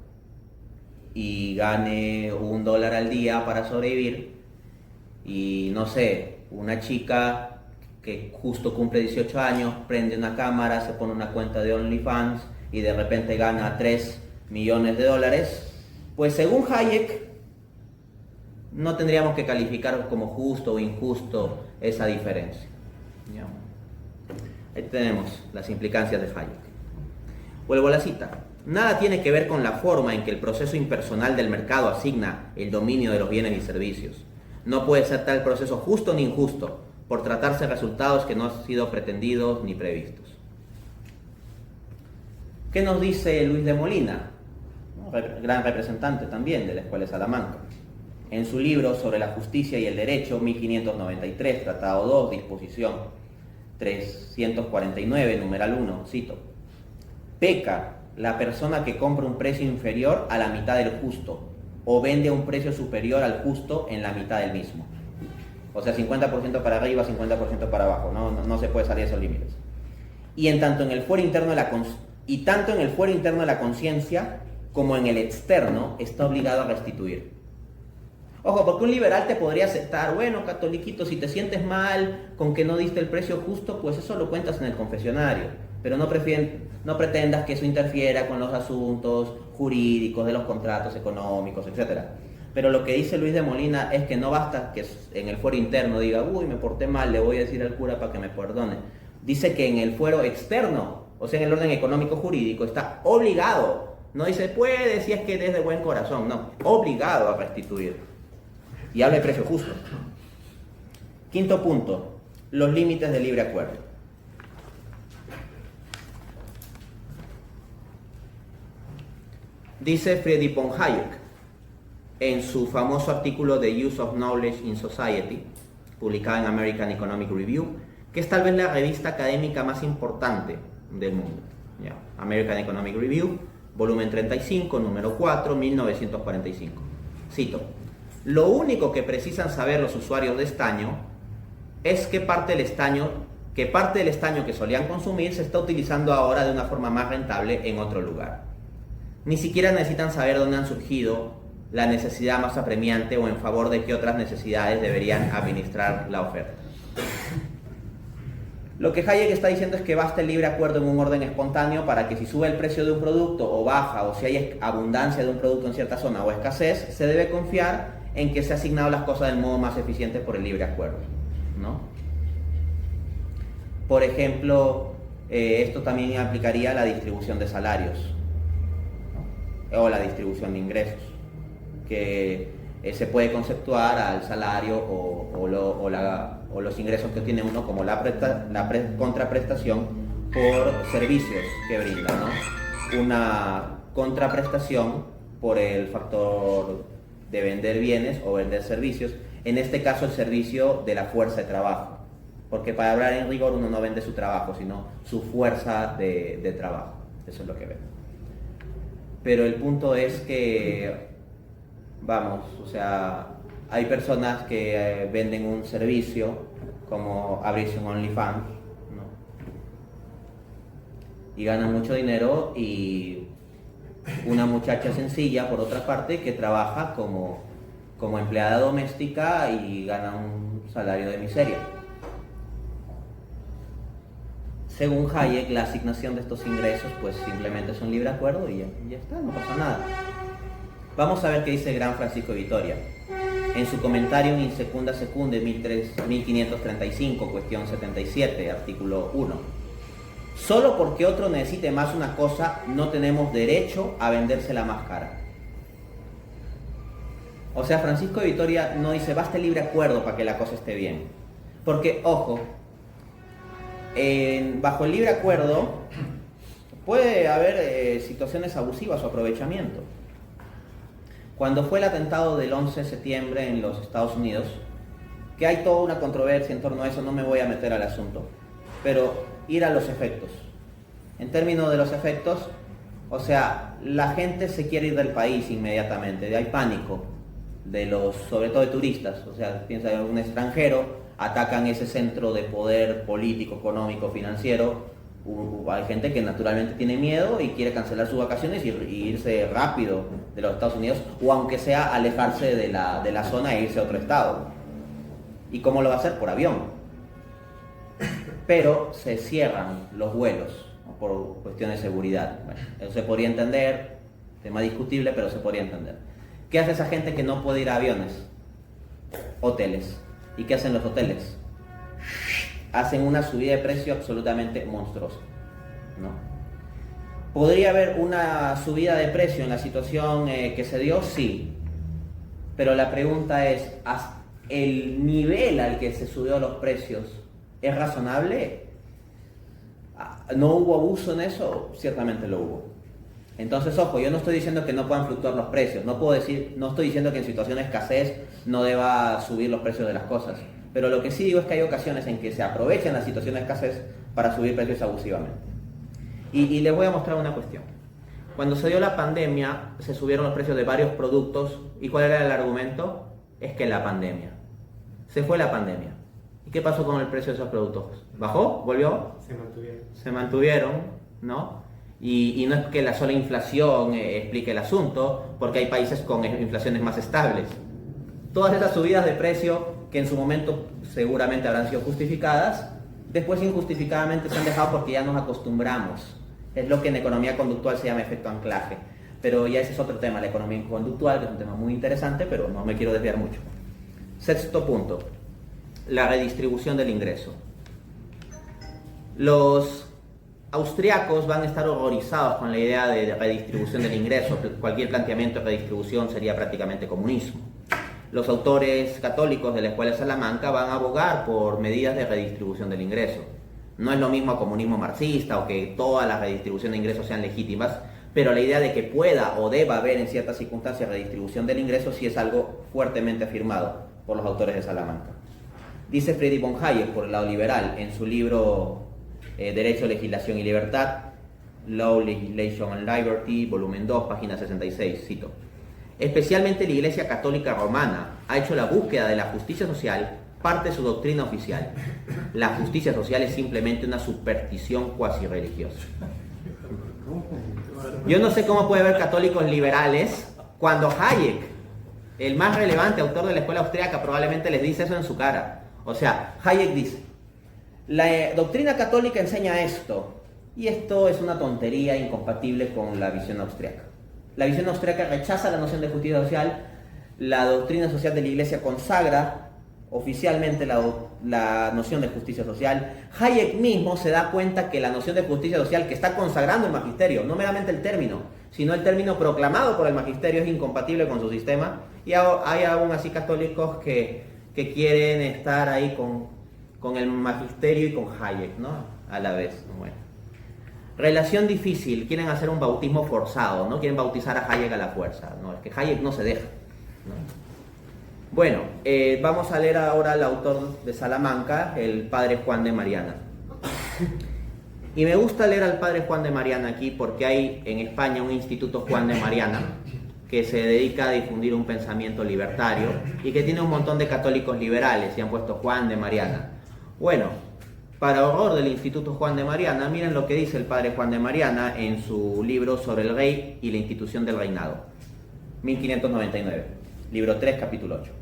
y gane $1 al día para sobrevivir, y no sé, una chica que justo cumple 18 años, prende una cámara, se pone una cuenta de OnlyFans y de repente gana $3 millones, pues según Hayek no tendríamos que calificar como justo o injusto esa diferencia. Ahí tenemos las implicancias de Hayek. Vuelvo a la cita. Nada tiene que ver con la forma en que el proceso impersonal del mercado asigna el dominio de los bienes y servicios. No puede ser tal proceso justo ni injusto, por tratarse de resultados que no han sido pretendidos ni previstos. ¿Qué nos dice Luis de Molina? Gran representante también de la Escuela de Salamanca. En su libro sobre la justicia y el derecho, 1593, tratado 2, disposición 349, numeral 1, cito: peca la persona que compra un precio inferior a la mitad del justo o vende a un precio superior al justo en la mitad del mismo. O sea, 50% para arriba, 50% para abajo, no se puede salir de esos límites. Y tanto en el fuero interno de la conciencia como en el externo está obligado a restituir. Ojo, porque un liberal te podría aceptar, bueno, catoliquito, si te sientes mal con que no diste el precio justo, pues eso lo cuentas en el confesionario, pero no pretendas que eso interfiera con los asuntos jurídicos de los contratos económicos, etc. Pero lo que dice Luis de Molina es que no basta que en el fuero interno diga, uy, me porté mal, le voy a decir al cura para que me perdone. Dice que en el fuero externo, o sea, en el orden económico jurídico, está obligado. No dice puede si es que es de buen corazón, no, obligado a restituir. Y habla de precio justo. Quinto punto, los límites del libre acuerdo. Dice Friedrich von Hayek en su famoso artículo The Use of Knowledge in Society, publicado en American Economic Review, que es tal vez la revista académica más importante del mundo. American Economic Review, volumen 35, número 4, 1945. Cito: lo único que precisan saber los usuarios de estaño es que parte del estaño que solían consumir se está utilizando ahora de una forma más rentable en otro lugar. Ni siquiera necesitan saber dónde han surgido la necesidad más apremiante o en favor de qué otras necesidades deberían administrar la oferta. Lo que Hayek está diciendo es que basta el libre acuerdo en un orden espontáneo para que si sube el precio de un producto o baja, o si hay abundancia de un producto en cierta zona o escasez, se debe confiar en que se han asignado las cosas del modo más eficiente por el libre acuerdo, ¿no? Por ejemplo, esto también aplicaría a la distribución de salarios, ¿no? O la distribución de ingresos, que se puede conceptuar al salario o los ingresos que tiene uno como la contraprestación por servicios que brinda, ¿no? Una contraprestación por el factor de vender bienes o vender servicios, en este caso el servicio de la fuerza de trabajo, porque para hablar en rigor uno no vende su trabajo, sino su fuerza de trabajo, eso es lo que vende. Pero el punto es que, vamos, o sea, hay personas que venden un servicio como abrirse un OnlyFans, ¿no? Y ganan mucho dinero, y una muchacha sencilla, por otra parte, que trabaja como empleada doméstica y gana un salario de miseria. Según Hayek, la asignación de estos ingresos pues simplemente es un libre acuerdo y ya está, no pasa nada. Vamos a ver qué dice el gran Francisco de Vitoria. En su comentario in secunda secunde 1535, cuestión 77, artículo 1. Solo porque otro necesite más una cosa, no tenemos derecho a vendérsela más cara. O sea, Francisco de Vitoria no dice basta el libre acuerdo para que la cosa esté bien. Porque, ojo, bajo el libre acuerdo puede haber situaciones abusivas o aprovechamiento. Cuando fue el atentado del 11 de septiembre en los Estados Unidos, que hay toda una controversia en torno a eso, no me voy a meter al asunto, pero ir a los efectos. En términos de los efectos, o sea, la gente se quiere ir del país inmediatamente, hay pánico, sobre todo de turistas, o sea, piensa en un extranjero, atacan ese centro de poder político, económico, financiero, hay gente que naturalmente tiene miedo y quiere cancelar sus vacaciones y irse rápido de los Estados Unidos, o aunque sea alejarse de la zona e irse a otro estado. ¿Y cómo lo va a hacer? Por avión. Pero se cierran los vuelos, ¿no? Por cuestiones de seguridad. Bueno, eso se podría entender, tema discutible, pero se podría entender. ¿Qué hace esa gente que no puede ir a aviones? Hoteles. ¿Y qué hacen los hoteles? Hacen una subida de precio absolutamente monstruosa, ¿no? ¿Podría haber una subida de precio en la situación que se dio? Sí. Pero la pregunta es, ¿el nivel al que se subió los precios es razonable? ¿No hubo abuso en eso? Ciertamente lo hubo. Entonces, ojo, yo no estoy diciendo que no puedan fluctuar los precios, no estoy diciendo que en situación de escasez no deba subir los precios de las cosas, pero lo que sí digo es que hay ocasiones en que se aprovechan la situación de escasez para subir precios abusivamente. Y les voy a mostrar una cuestión. Cuando se dio la pandemia, se subieron los precios de varios productos, ¿y cuál era el argumento? Es que la pandemia. Se fue la pandemia. ¿Y qué pasó con el precio de esos productos? ¿Bajó? ¿Volvió? Se mantuvieron, ¿no? Y no es que la sola inflación explique el asunto, porque hay países con inflaciones más estables. Todas esas subidas de precio, que en su momento seguramente habrán sido justificadas, después injustificadamente se han dejado porque ya nos acostumbramos. Es lo que en economía conductual se llama efecto anclaje. Pero ya ese es otro tema, la economía conductual, que es un tema muy interesante, pero no me quiero desviar mucho. Sexto punto, la redistribución del ingreso. Los austriacos van a estar horrorizados con la idea de redistribución del ingreso. Cualquier planteamiento de redistribución sería prácticamente comunismo. Los autores católicos de la Escuela de Salamanca van a abogar por medidas de redistribución del ingreso. No es lo mismo a comunismo marxista o que todas las redistribuciones de ingresos sean legítimas, pero la idea de que pueda o deba haber en ciertas circunstancias redistribución del ingreso sí es algo fuertemente afirmado por los autores de Salamanca. Dice Friedrich von Hayek, por el lado liberal, en su libro Derecho, Legislación y Libertad, Law, Legislation and Liberty, volumen 2, página 66, cito: especialmente la Iglesia Católica Romana ha hecho la búsqueda de la justicia social parte de su doctrina oficial. La justicia social es simplemente una superstición cuasi religiosa. Yo no sé cómo puede haber católicos liberales cuando Hayek, el más relevante autor de la escuela austríaca, probablemente les dice eso en su cara. O sea, Hayek dice: la doctrina católica enseña esto, y esto es una tontería incompatible con la visión austríaca. La visión austríaca rechaza la noción de justicia social, la doctrina social de la Iglesia consagra oficialmente la noción de justicia social. Hayek mismo se da cuenta que la noción de justicia social que está consagrando el magisterio, no meramente el término, sino el término proclamado por el magisterio, es incompatible con su sistema, y hay aún así católicos que quieren estar ahí con el magisterio y con Hayek, ¿no? A la vez. Bueno. Relación difícil, quieren hacer un bautismo forzado, ¿no? Quieren bautizar a Hayek a la fuerza, ¿no? Es que Hayek no se deja, ¿no? Bueno, vamos a leer ahora al autor de Salamanca, el padre Juan de Mariana. Y me gusta leer al padre Juan de Mariana aquí porque hay en España un instituto Juan de Mariana que se dedica a difundir un pensamiento libertario y que tiene un montón de católicos liberales y han puesto Juan de Mariana. Bueno, para horror del Instituto Juan de Mariana, miren lo que dice el padre Juan de Mariana en su libro sobre el rey y la institución del reinado, 1599, libro 3, capítulo 8.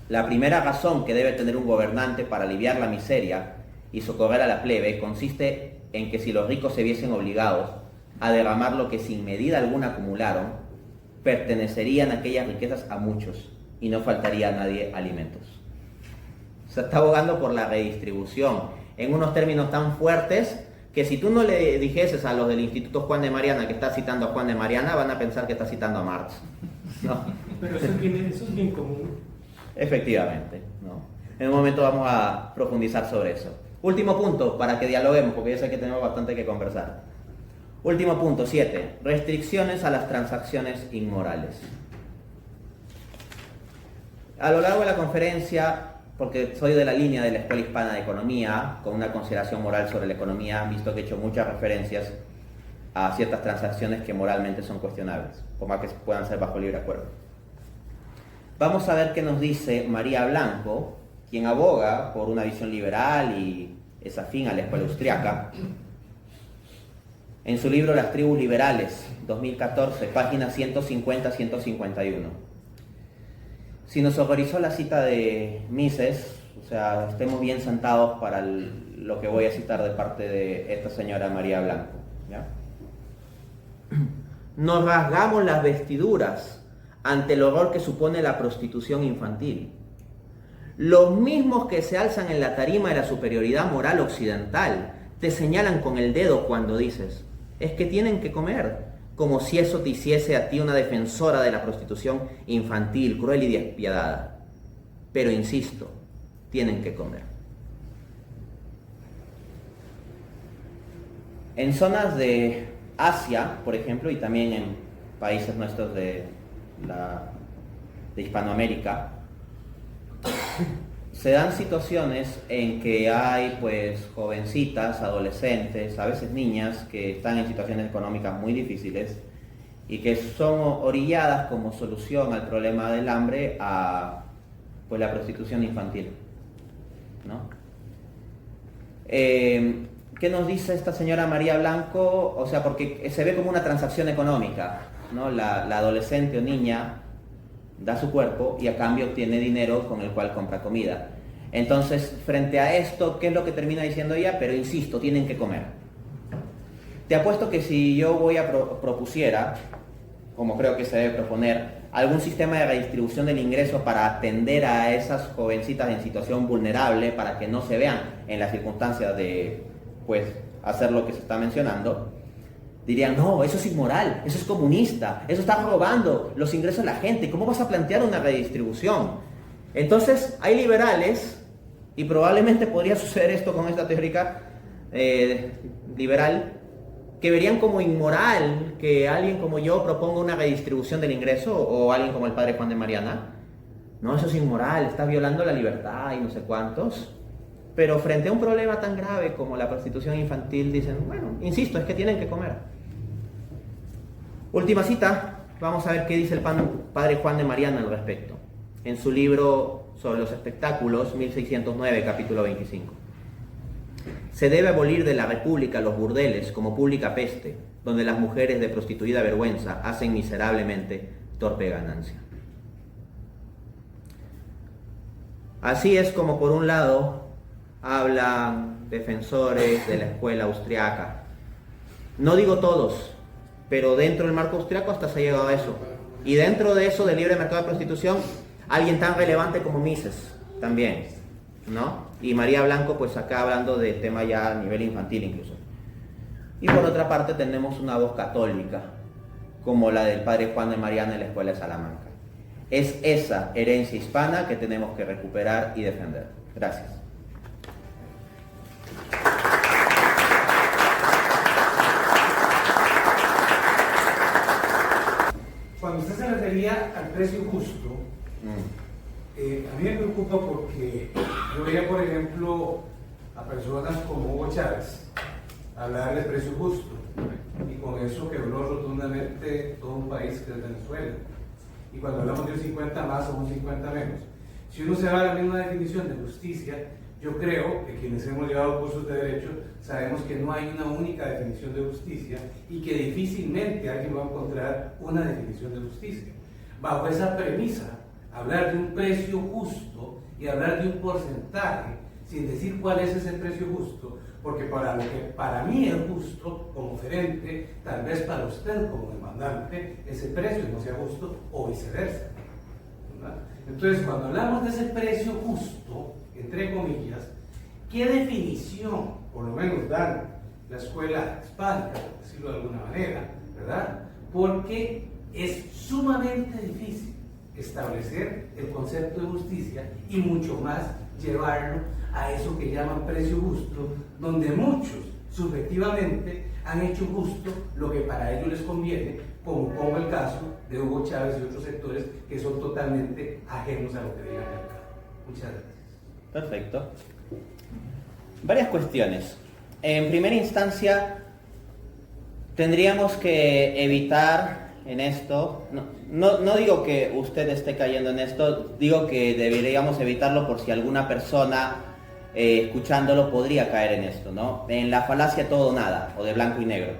La primera razón que debe tener un gobernante para aliviar la miseria y socorrer a la plebe consiste en que si los ricos se viesen obligados a derramar lo que sin medida alguna acumularon, pertenecerían aquellas riquezas a muchos y no faltaría a nadie alimentos. Se está abogando por la redistribución en unos términos tan fuertes que si tú no le dijeses a los del Instituto Juan de Mariana que estás citando a Juan de Mariana, van a pensar que estás citando a Marx. ¿no? Pero eso es bien común. Efectivamente, ¿no? En un momento vamos a profundizar sobre eso. Último punto, para que dialoguemos, porque yo sé que tenemos bastante que conversar. Último punto, 7. Restricciones a las transacciones inmorales. A lo largo de la conferencia, porque soy de la línea de la Escuela Hispana de Economía, con una consideración moral sobre la economía, han visto que he hecho muchas referencias a ciertas transacciones que moralmente son cuestionables, por más que puedan ser bajo libre acuerdo. Vamos a ver qué nos dice María Blanco, quien aboga por una visión liberal y es afín a la escuela austriaca. En su libro Las tribus liberales, 2014, páginas 150-151. Si nos autorizó la cita de Mises, o sea, estemos bien sentados para lo que voy a citar de parte de esta señora María Blanco, ¿ya? Nos rasgamos las vestiduras ante el horror que supone la prostitución infantil. Los mismos que se alzan en la tarima de la superioridad moral occidental te señalan con el dedo cuando dices, es que tienen que comer, como si eso te hiciese a ti una defensora de la prostitución infantil, cruel y despiadada. Pero insisto, tienen que comer. En zonas de Asia, por ejemplo, y también en países nuestros de Hispanoamérica, se dan situaciones en que hay pues jovencitas, adolescentes, a veces niñas que están en situaciones económicas muy difíciles y que son orilladas como solución al problema del hambre a pues la prostitución infantil, ¿no? ¿Qué nos dice esta señora María Blanco? O sea, porque se ve como una transacción económica, ¿no? La adolescente o niña da su cuerpo y a cambio obtiene dinero con el cual compra comida. Entonces, frente a esto, ¿qué es lo que termina diciendo ella? Pero insisto, tienen que comer. Te apuesto que si yo propusiera, como creo que se debe proponer, algún sistema de redistribución del ingreso para atender a esas jovencitas en situación vulnerable, para que no se vean en las circunstancias de, pues, hacer lo que se está mencionando, dirían, no, eso es inmoral, eso es comunista, eso está robando los ingresos de la gente, ¿cómo vas a plantear una redistribución? Entonces, hay liberales, y probablemente podría suceder esto con esta teórica liberal, que verían como inmoral que alguien como yo proponga una redistribución del ingreso, o alguien como el padre Juan de Mariana. No, eso es inmoral, está violando la libertad y no sé cuántos. Pero frente a un problema tan grave como la prostitución infantil, dicen, bueno, insisto, es que tienen que comer. Última cita, vamos a ver qué dice el padre Juan de Mariana al respecto. En su libro sobre los espectáculos, 1609, capítulo 25. Se debe abolir de la república los burdeles como pública peste, donde las mujeres de prostituida vergüenza hacen miserablemente torpe ganancia. Así es como por un lado hablan defensores de la escuela austriaca. No digo todos, pero dentro del marco austriaco hasta se ha llegado a eso. Y dentro de eso, del libre mercado de prostitución, alguien tan relevante como Mises también, ¿no? Y María Blanco, pues acá hablando de tema ya a nivel infantil incluso. Y por otra parte tenemos una voz católica, como la del padre Juan de Mariana en la Escuela de Salamanca. Es esa herencia hispana que tenemos que recuperar y defender. Gracias. Cuando usted se refería al precio justo, a mí me preocupa porque yo veía, por ejemplo, a personas como Hugo Chávez hablar de precio justo, y con eso quebró rotundamente todo un país que es Venezuela. Y cuando hablamos de un 50 más o un 50 menos, si uno se va a la misma definición de justicia, yo creo que quienes hemos llevado cursos de derecho sabemos que no hay una única definición de justicia y que difícilmente alguien va a encontrar una definición de justicia. Bajo esa premisa, hablar de un precio justo y hablar de un porcentaje sin decir cuál es ese precio justo, porque para lo que para mí es justo como oferente, tal vez para usted como demandante ese precio no sea justo o viceversa, ¿verdad? Entonces, cuando hablamos de ese precio justo, entre comillas, ¿qué definición, por lo menos dan la escuela hispánica, por decirlo de alguna manera, ¿verdad? Porque es sumamente difícil establecer el concepto de justicia y mucho más llevarlo a eso que llaman precio justo, donde muchos subjetivamente han hecho justo lo que para ellos les conviene, como pongo el caso de Hugo Chávez y otros sectores que son totalmente ajenos a lo que diga el mercado. Muchas gracias. Perfecto. Varias cuestiones. En primera instancia, tendríamos que evitar en esto, no digo que usted esté cayendo en esto, digo que deberíamos evitarlo por si alguna persona escuchándolo podría caer en esto, ¿no? En la falacia todo o nada, o de blanco y negro.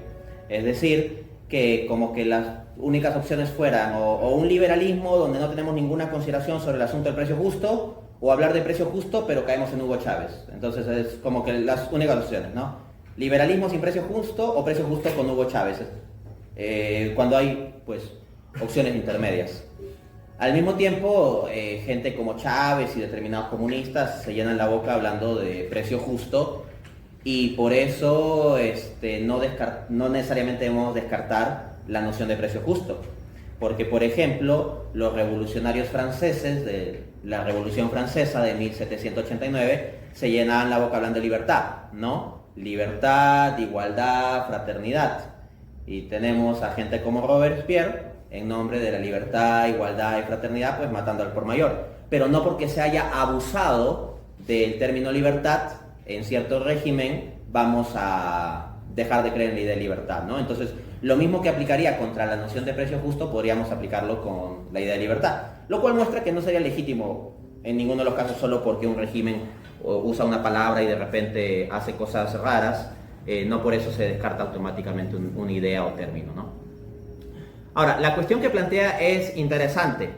Es decir, que como que las únicas opciones fueran o un liberalismo donde no tenemos ninguna consideración sobre el asunto del precio justo, o hablar de precio justo pero caemos en Hugo Chávez. Entonces es como que las únicas opciones, ¿no? Liberalismo sin precio justo o precio justo con Hugo Chávez. Cuando hay, pues, opciones intermedias. Al mismo tiempo, gente como Chávez y determinados comunistas se llenan la boca hablando de precio justo y por eso no necesariamente debemos descartar la noción de precio justo. Porque, por ejemplo, los revolucionarios franceses de la Revolución Francesa de 1789 se llenaban la boca hablando de libertad, ¿no? Libertad, igualdad, fraternidad. Y tenemos a gente como Robespierre, en nombre de la libertad, igualdad y fraternidad, pues matando al por mayor. Pero no porque se haya abusado del término libertad en cierto régimen, vamos a dejar de creer en la idea de libertad, ¿no? Entonces, lo mismo que aplicaría contra la noción de precio justo, podríamos aplicarlo con la idea de libertad. Lo cual muestra que no sería legítimo en ninguno de los casos solo porque un régimen usa una palabra y de repente hace cosas raras. No por eso se descarta automáticamente una idea o término, ¿no? Ahora, la cuestión que plantea es interesante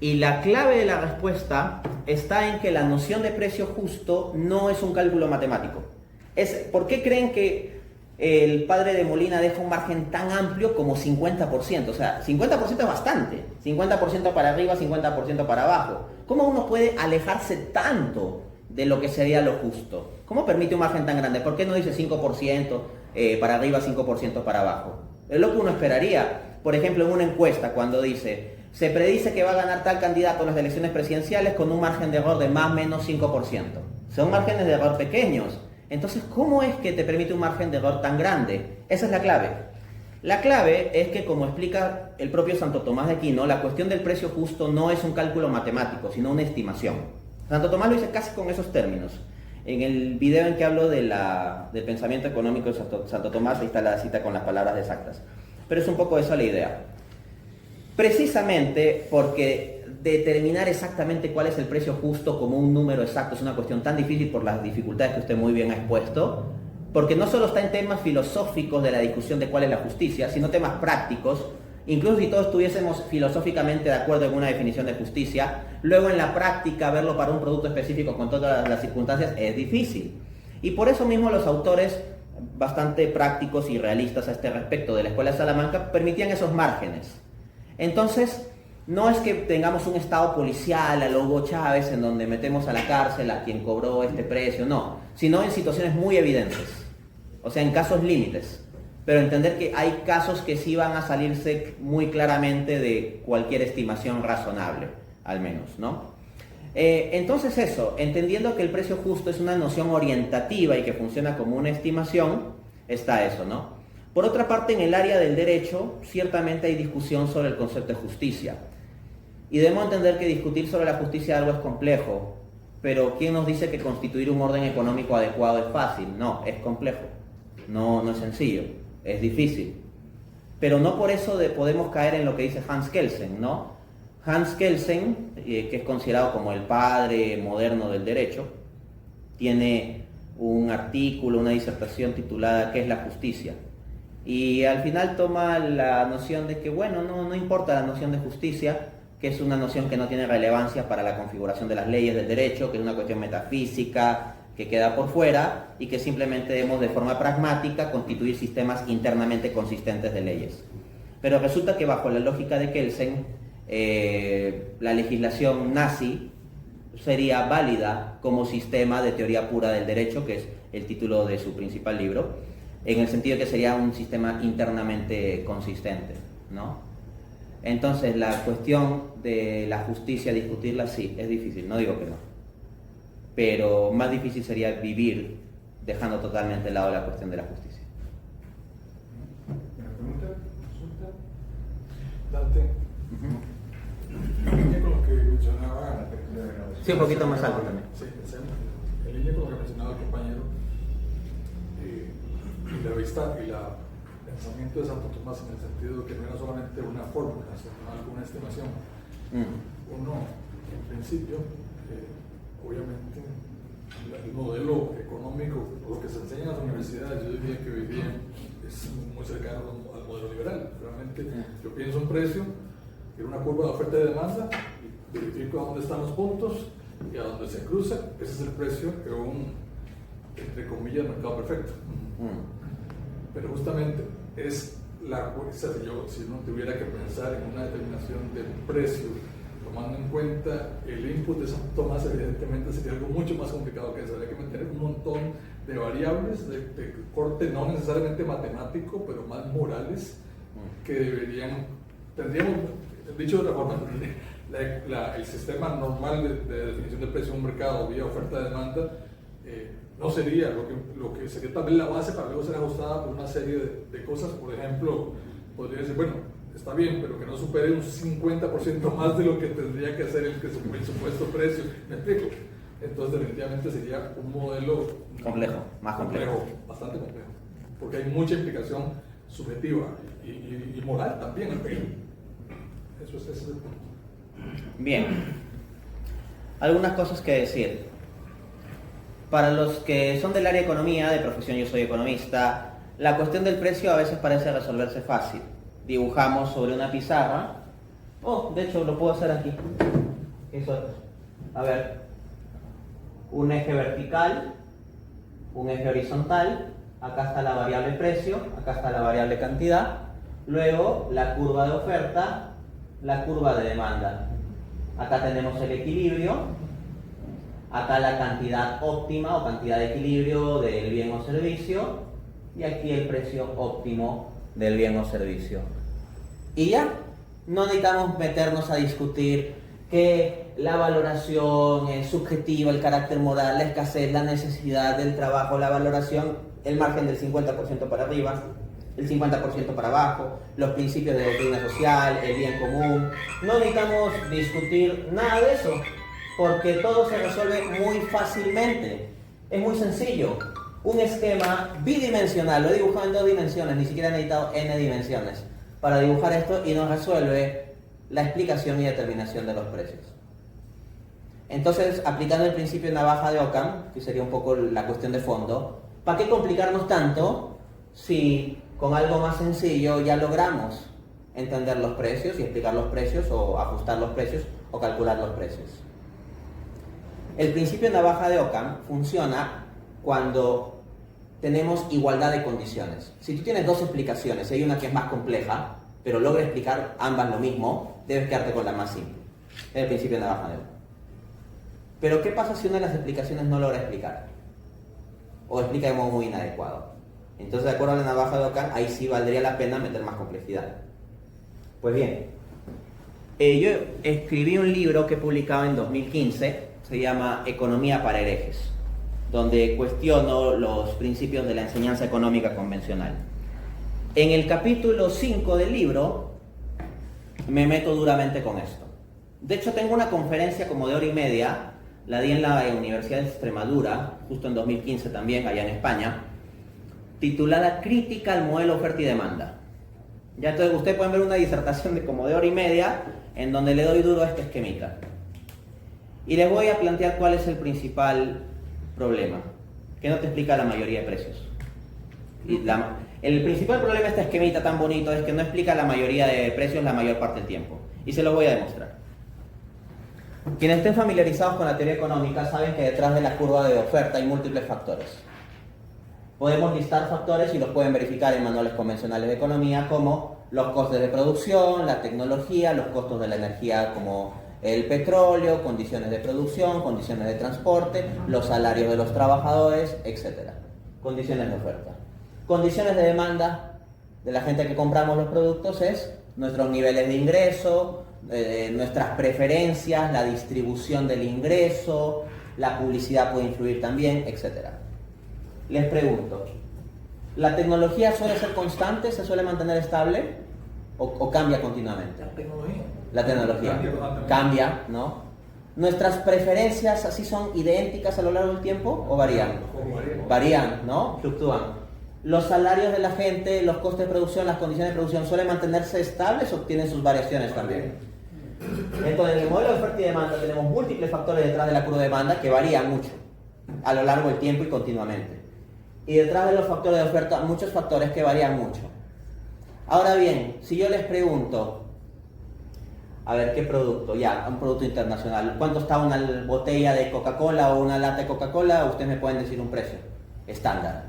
y la clave de la respuesta está en que la noción de precio justo no es un cálculo matemático. ¿Por qué creen que el padre de Molina deja un margen tan amplio como 50%? O sea, 50% es bastante. 50% para arriba, 50% para abajo. ¿Cómo uno puede alejarse tanto de lo que sería lo justo? ¿Cómo permite un margen tan grande? ¿Por qué no dice 5% para arriba, 5% para abajo? Es lo que uno esperaría. Por ejemplo, en una encuesta, cuando dice, se predice que va a ganar tal candidato en las elecciones presidenciales con un margen de error de más o menos 5%. Son márgenes de error pequeños. Entonces, ¿cómo es que te permite un margen de error tan grande? Esa es la clave. La clave es que, como explica el propio Santo Tomás de Aquino, la cuestión del precio justo no es un cálculo matemático, sino una estimación. Santo Tomás lo dice casi con esos términos. En el video en que hablo del pensamiento económico de Santo Tomás, ahí está la cita con las palabras exactas. Pero es un poco esa la idea. Precisamente porque determinar exactamente cuál es el precio justo como un número exacto es una cuestión tan difícil por las dificultades que usted muy bien ha expuesto, porque no solo está en temas filosóficos de la discusión de cuál es la justicia, sino temas prácticos. Incluso si todos estuviésemos filosóficamente de acuerdo en una definición de justicia, luego en la práctica verlo para un producto específico con todas las circunstancias es difícil. Y por eso mismo los autores bastante prácticos y realistas a este respecto de la Escuela de Salamanca permitían esos márgenes. Entonces, no es que tengamos un estado policial a lo Hugo Chávez en donde metemos a la cárcel a quien cobró este precio, no, sino en situaciones muy evidentes, o sea, en casos límites. Pero entender que hay casos que sí van a salirse muy claramente de cualquier estimación razonable, al menos, ¿no? Entonces eso, entendiendo que el precio justo es una noción orientativa y que funciona como una estimación, está eso, ¿no? Por otra parte, en el área del derecho, ciertamente hay discusión sobre el concepto de justicia. Y debemos entender que discutir sobre la justicia de algo es complejo, pero ¿quién nos dice que constituir un orden económico adecuado es fácil? No, es complejo, no es sencillo. Es difícil, pero no por eso podemos caer en lo que dice Hans Kelsen, ¿no? Hans Kelsen, que es considerado como el padre moderno del derecho, tiene un artículo, una disertación titulada ¿Qué es la justicia? Y al final toma la noción de que, bueno, no importa la noción de justicia, que es una noción que no tiene relevancia para la configuración de las leyes del derecho, que es una cuestión metafísica, que queda por fuera y que simplemente debemos de forma pragmática constituir sistemas internamente consistentes de leyes. Pero resulta que bajo la lógica de Kelsen, la legislación nazi sería válida como sistema de teoría pura del derecho, que es el título de su principal libro, en el sentido de que sería un sistema internamente consistente, ¿no? Entonces, la cuestión de la justicia, discutirla, sí, es difícil, no digo que no. Pero más difícil sería vivir dejando totalmente de lado la cuestión de la justicia. ¿Una pregunta? ¿Consulta? Dante. En línea con lo que mencionaba. Sí, un poquito más alto también. Sí, en línea con lo que mencionaba el compañero, y la vista y el pensamiento de Santo Tomás, en el sentido de que no era solamente una fórmula, sino alguna estimación. Uno, en principio, obviamente, el modelo económico, lo que se enseña en las universidades, yo diría que hoy día es muy cercano al modelo liberal. Realmente, yo pienso un precio, en una curva de oferta y demanda, y verifico a dónde están los puntos y a dónde se cruza. Ese es el precio de un, entre comillas, mercado perfecto. Pero justamente es si uno tuviera que pensar en una determinación del precio, tomando en cuenta el input de Santo Tomás, evidentemente sería algo mucho más complicado que eso. Habría que meter un montón de variables de corte no necesariamente matemático, pero más morales, que tendríamos, dicho de otra forma, el sistema normal de definición del precio en un mercado vía oferta-demanda no sería lo que sería también la base para luego ser ajustada por una serie de cosas. Por ejemplo, podría decir, bueno, está bien, pero que no supere un 50% más de lo que tendría que hacer el supuesto precio. ¿Me explico? Entonces, definitivamente sería un modelo complejo, más complejo. Bastante complejo, porque hay mucha implicación subjetiva y moral también. Ese es el punto. Bien, algunas cosas que decir. Para los que son del área de economía, de profesión yo soy economista, la cuestión del precio a veces parece resolverse fácil. Dibujamos sobre una pizarra, de hecho lo puedo hacer aquí. A ver, un eje vertical, un eje horizontal, acá está la variable precio, acá está la variable cantidad, luego la curva de oferta, la curva de demanda. Acá tenemos el equilibrio, acá la cantidad óptima o cantidad de equilibrio del bien o servicio, y aquí el precio óptimo del bien o servicio. Y ya, no necesitamos meternos a discutir que la valoración es subjetiva, el carácter moral, la escasez, la necesidad del trabajo, la valoración, el margen del 50% para arriba, el 50% para abajo, los principios de doctrina social, el bien común. No necesitamos discutir nada de eso, porque todo se resuelve muy fácilmente. Es muy sencillo. Un esquema bidimensional, lo he dibujado en 2 dimensiones, ni siquiera he necesitado n dimensiones para dibujar esto, y nos resuelve la explicación y determinación de los precios. Entonces, aplicando el principio de navaja de Occam, que sería un poco la cuestión de fondo, ¿para qué complicarnos tanto si con algo más sencillo ya logramos entender los precios y explicar los precios, o ajustar los precios, o calcular los precios? El principio de navaja de Occam funciona cuando tenemos igualdad de condiciones. Si tú tienes 2 explicaciones y hay una que es más compleja, pero logra explicar ambas lo mismo, debes quedarte con la más simple. Es el principio de navaja de Occam. Pero ¿qué pasa si una de las explicaciones no logra explicar? O explica de modo muy inadecuado. Entonces, de acuerdo a la navaja de Occam, ahí sí valdría la pena meter más complejidad. Pues bien, yo escribí un libro que he publicado en 2015, se llama Economía para herejes, donde cuestiono los principios de la enseñanza económica convencional. En el capítulo 5 del libro me meto duramente con esto. De hecho, tengo una conferencia como de 1h30, la di en la Universidad de Extremadura, justo en 2015 también, allá en España, titulada Crítica al modelo oferta y demanda. Ya entonces ustedes pueden ver una disertación de como de 1h30 en donde le doy duro a este esquemita. Y les voy a plantear cuál es el principal problema, que no te explica la mayoría de precios. El principal problema de este esquemita tan bonito es que no explica la mayoría de precios la mayor parte del tiempo. Y se lo voy a demostrar. Quienes estén familiarizados con la teoría económica saben que detrás de la curva de oferta hay múltiples factores. Podemos listar factores y los pueden verificar en manuales convencionales de economía, como los costes de producción, la tecnología, los costos de la energía como el petróleo, condiciones de producción, condiciones de transporte, los salarios de los trabajadores, etc. Condiciones de oferta. Condiciones de demanda de la gente que compramos los productos es nuestros niveles de ingreso, nuestras preferencias, la distribución del ingreso, la publicidad puede influir también, etc. Les pregunto, ¿la tecnología suele ser constante, se suele mantener estable o cambia continuamente? La tecnología. La tecnología cambia, ¿no? ¿Nuestras preferencias así son idénticas a lo largo del tiempo o varían? Varían, ¿no? Fluctúan. ¿Los salarios de la gente, los costes de producción, las condiciones de producción suelen mantenerse estables o tienen sus variaciones también? Entonces, en el modelo de oferta y demanda tenemos múltiples factores detrás de la curva de demanda que varían mucho a lo largo del tiempo y continuamente. Y detrás de los factores de oferta, muchos factores que varían mucho. Ahora bien, si yo les pregunto, a ver, ¿qué producto? Ya, un producto internacional. ¿Cuánto está una botella de Coca-Cola o una lata de Coca-Cola? Ustedes me pueden decir un precio estándar.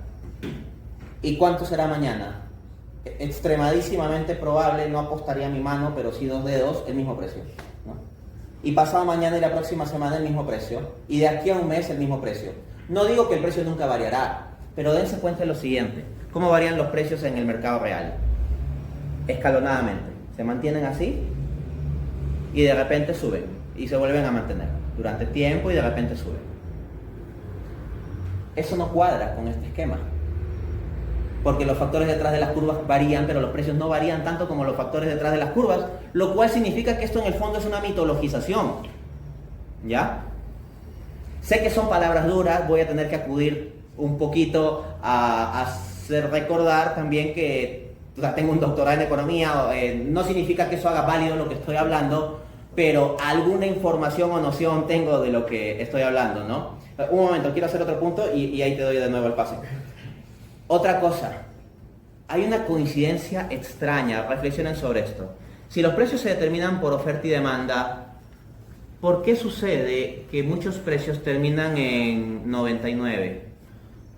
¿Y cuánto será mañana? Extremadísimamente probable, no apostaría mi mano, pero sí 2 dedos, el mismo precio, ¿no? Y pasado mañana y la próxima semana el mismo precio. Y de aquí a un mes el mismo precio. No digo que el precio nunca variará, pero dense cuenta de lo siguiente. ¿Cómo varían los precios en el mercado real? Escalonadamente. Se mantienen así y de repente suben y se vuelven a mantener durante tiempo y de repente suben. Eso no cuadra con este esquema, porque los factores detrás de las curvas varían, pero los precios no varían tanto como los factores detrás de las curvas, lo cual significa que esto en el fondo es una mitologización, ¿ya? Sé que son palabras duras, voy a tener que acudir un poquito a hacer recordar también que tengo un doctorado en economía, no significa que eso haga válido lo que estoy hablando, pero alguna información o noción tengo de lo que estoy hablando, ¿no? Un momento, quiero hacer otro punto y ahí te doy de nuevo el pase. Otra cosa, hay una coincidencia extraña, reflexionen sobre esto. Si los precios se determinan por oferta y demanda, ¿por qué sucede que muchos precios terminan en 99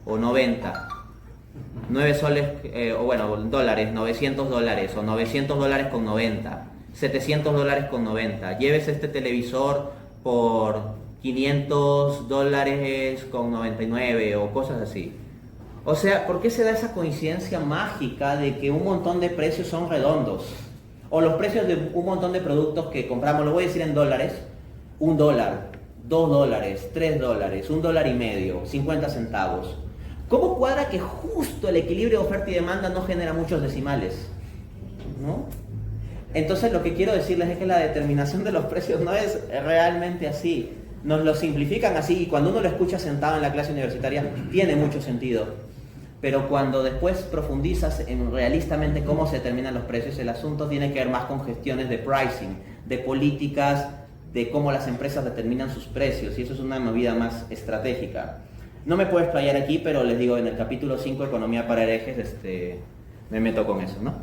o 90? 9 soles, o bueno, dólares, $900 o $900 con 90, $700 con 90. Lleves este televisor por $500 con 99 o cosas así. O sea, ¿por qué se da esa coincidencia mágica de que un montón de precios son redondos? O los precios de un montón de productos que compramos, lo voy a decir en dólares, $1, $2, $3, $1.50, 50 centavos. ¿Cómo cuadra que justo el equilibrio de oferta y demanda no genera muchos decimales? ¿No? Entonces lo que quiero decirles es que la determinación de los precios no es realmente así. Nos lo simplifican así y cuando uno lo escucha sentado en la clase universitaria tiene mucho sentido. Pero cuando después profundizas en realistamente cómo se determinan los precios, el asunto tiene que ver más con gestiones de pricing, de políticas, de cómo las empresas determinan sus precios, y eso es una movida más estratégica. No me puedo explayar aquí, pero les digo, en el capítulo 5, Economía para herejes, me meto con eso, ¿no?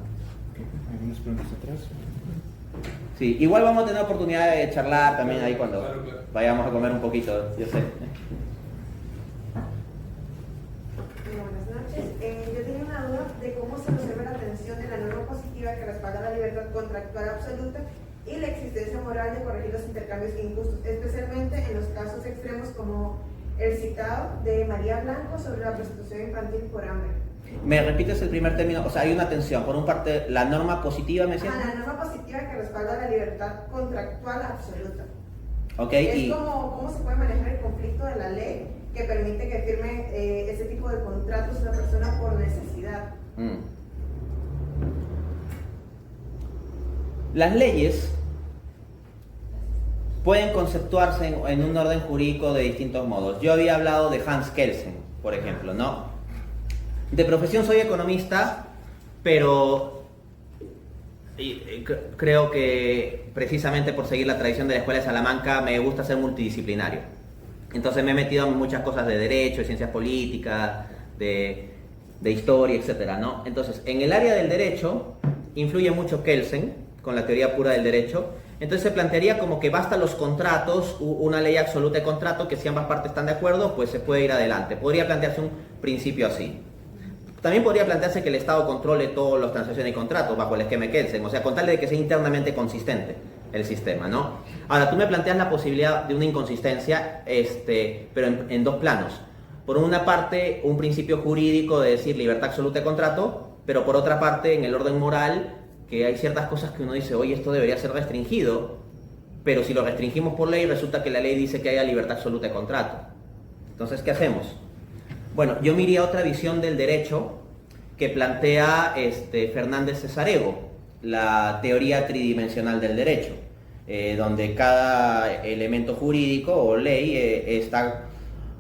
¿Algunas preguntas atrás? Sí, igual vamos a tener oportunidad de charlar también ahí cuando vayamos a comer un poquito, yo sé. Buenas noches. Yo tenía una duda de cómo se resuelve la tensión de la norma positiva que respalda la libertad contractual absoluta y la existencia moral de corregir los intercambios injustos, especialmente en los casos extremos como el citado de María Blanco sobre la prostitución infantil por hambre. ¿Me repites el primer término? O sea, hay una tensión. Por un parte, la norma positiva, ¿me decías? La norma positiva que respalda la libertad contractual absoluta. Okay, es como cómo se puede manejar el conflicto de la ley que permite que firme ese tipo de contratos una persona por necesidad. Las leyes pueden conceptuarse en un orden jurídico de distintos modos. Yo había hablado de Hans Kelsen, por ejemplo, ¿no? De profesión soy economista, pero creo que precisamente por seguir la tradición de la Escuela de Salamanca me gusta ser multidisciplinario. Entonces me he metido en muchas cosas de derecho, de ciencias políticas, de historia, etcétera, ¿no? Entonces, en el área del derecho influye mucho Kelsen con la teoría pura del derecho. Entonces se plantearía como que basta los contratos, una ley absoluta de contrato, que si ambas partes están de acuerdo, pues se puede ir adelante. Podría plantearse un principio así. También podría plantearse que el Estado controle todas las transacciones y contratos bajo el esquema Kelsen, o sea, con tal de que sea internamente consistente el sistema, ¿no? Ahora, tú me planteas la posibilidad de una inconsistencia, pero en dos planos. Por una parte, un principio jurídico de decir libertad absoluta de contrato, pero por otra parte, en el orden moral, que hay ciertas cosas que uno dice, oye, esto debería ser restringido, pero si lo restringimos por ley, resulta que la ley dice que haya libertad absoluta de contrato. Entonces, ¿qué hacemos? Bueno, yo miraría otra visión del derecho que plantea Fernández Cesarego, la teoría tridimensional del derecho, donde cada elemento jurídico o ley está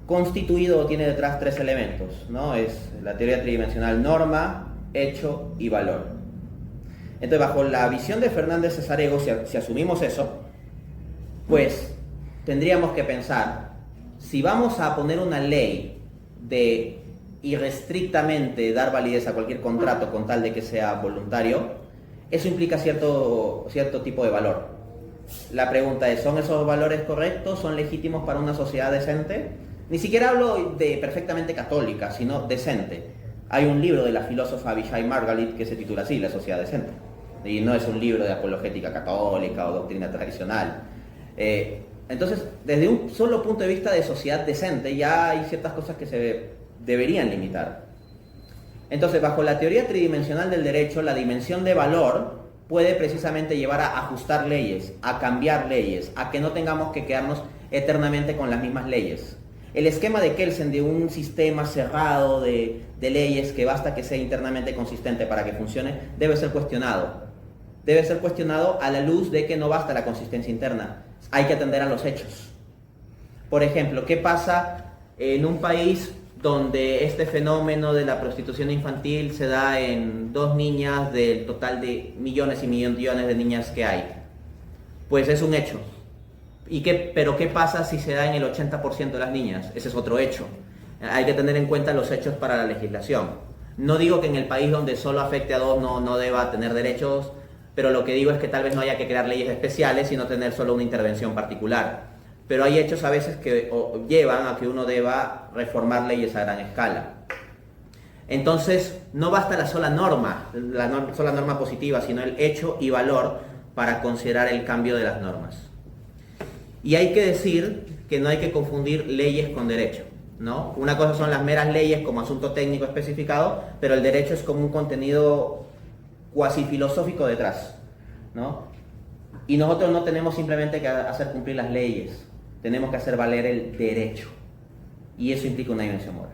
constituido o tiene detrás tres elementos, ¿no? Es la teoría tridimensional: norma, hecho y valor. Entonces, bajo la visión de Fernández Cesarego, si asumimos eso, pues tendríamos que pensar, si vamos a poner una ley de irrestrictamente dar validez a cualquier contrato con tal de que sea voluntario, eso implica cierto tipo de valor. La pregunta es, ¿son esos valores correctos? ¿Son legítimos para una sociedad decente? Ni siquiera hablo de perfectamente católica, sino decente. Hay un libro de la filósofa Avishai Margalit que se titula así, La sociedad decente. Y no es un libro de apologética católica o doctrina tradicional. Entonces, desde un solo punto de vista de sociedad decente, ya hay ciertas cosas que se deberían limitar. Entonces, bajo la teoría tridimensional del derecho, la dimensión de valor puede precisamente llevar a ajustar leyes, a cambiar leyes, a que no tengamos que quedarnos eternamente con las mismas leyes. El esquema de Kelsen de un sistema cerrado de leyes que basta que sea internamente consistente para que funcione, debe ser cuestionado. Debe ser cuestionado a la luz de que no basta la consistencia interna, hay que atender a los hechos. Por ejemplo, ¿qué pasa en un país donde este fenómeno de la prostitución infantil se da en 2 niñas del total de millones y millones de niñas que hay? Pues es un hecho. Pero ¿qué pasa si se da en el 80% de las niñas? Ese es otro hecho. Hay que tener en cuenta los hechos para la legislación. No digo que en el país donde solo afecte a 2 no deba tener derechos, pero lo que digo es que tal vez no haya que crear leyes especiales, sino tener solo una intervención particular. Pero hay hechos a veces que llevan a que uno deba reformar leyes a gran escala. Entonces, no basta la sola norma positiva, sino el hecho y valor para considerar el cambio de las normas. Y hay que decir que no hay que confundir leyes con derecho, ¿no? Una cosa son las meras leyes como asunto técnico especificado, pero el derecho es como un contenido cuasi filosófico detrás, ¿no? Y nosotros no tenemos simplemente que hacer cumplir las leyes, tenemos que hacer valer el derecho. Y eso implica una dimensión moral.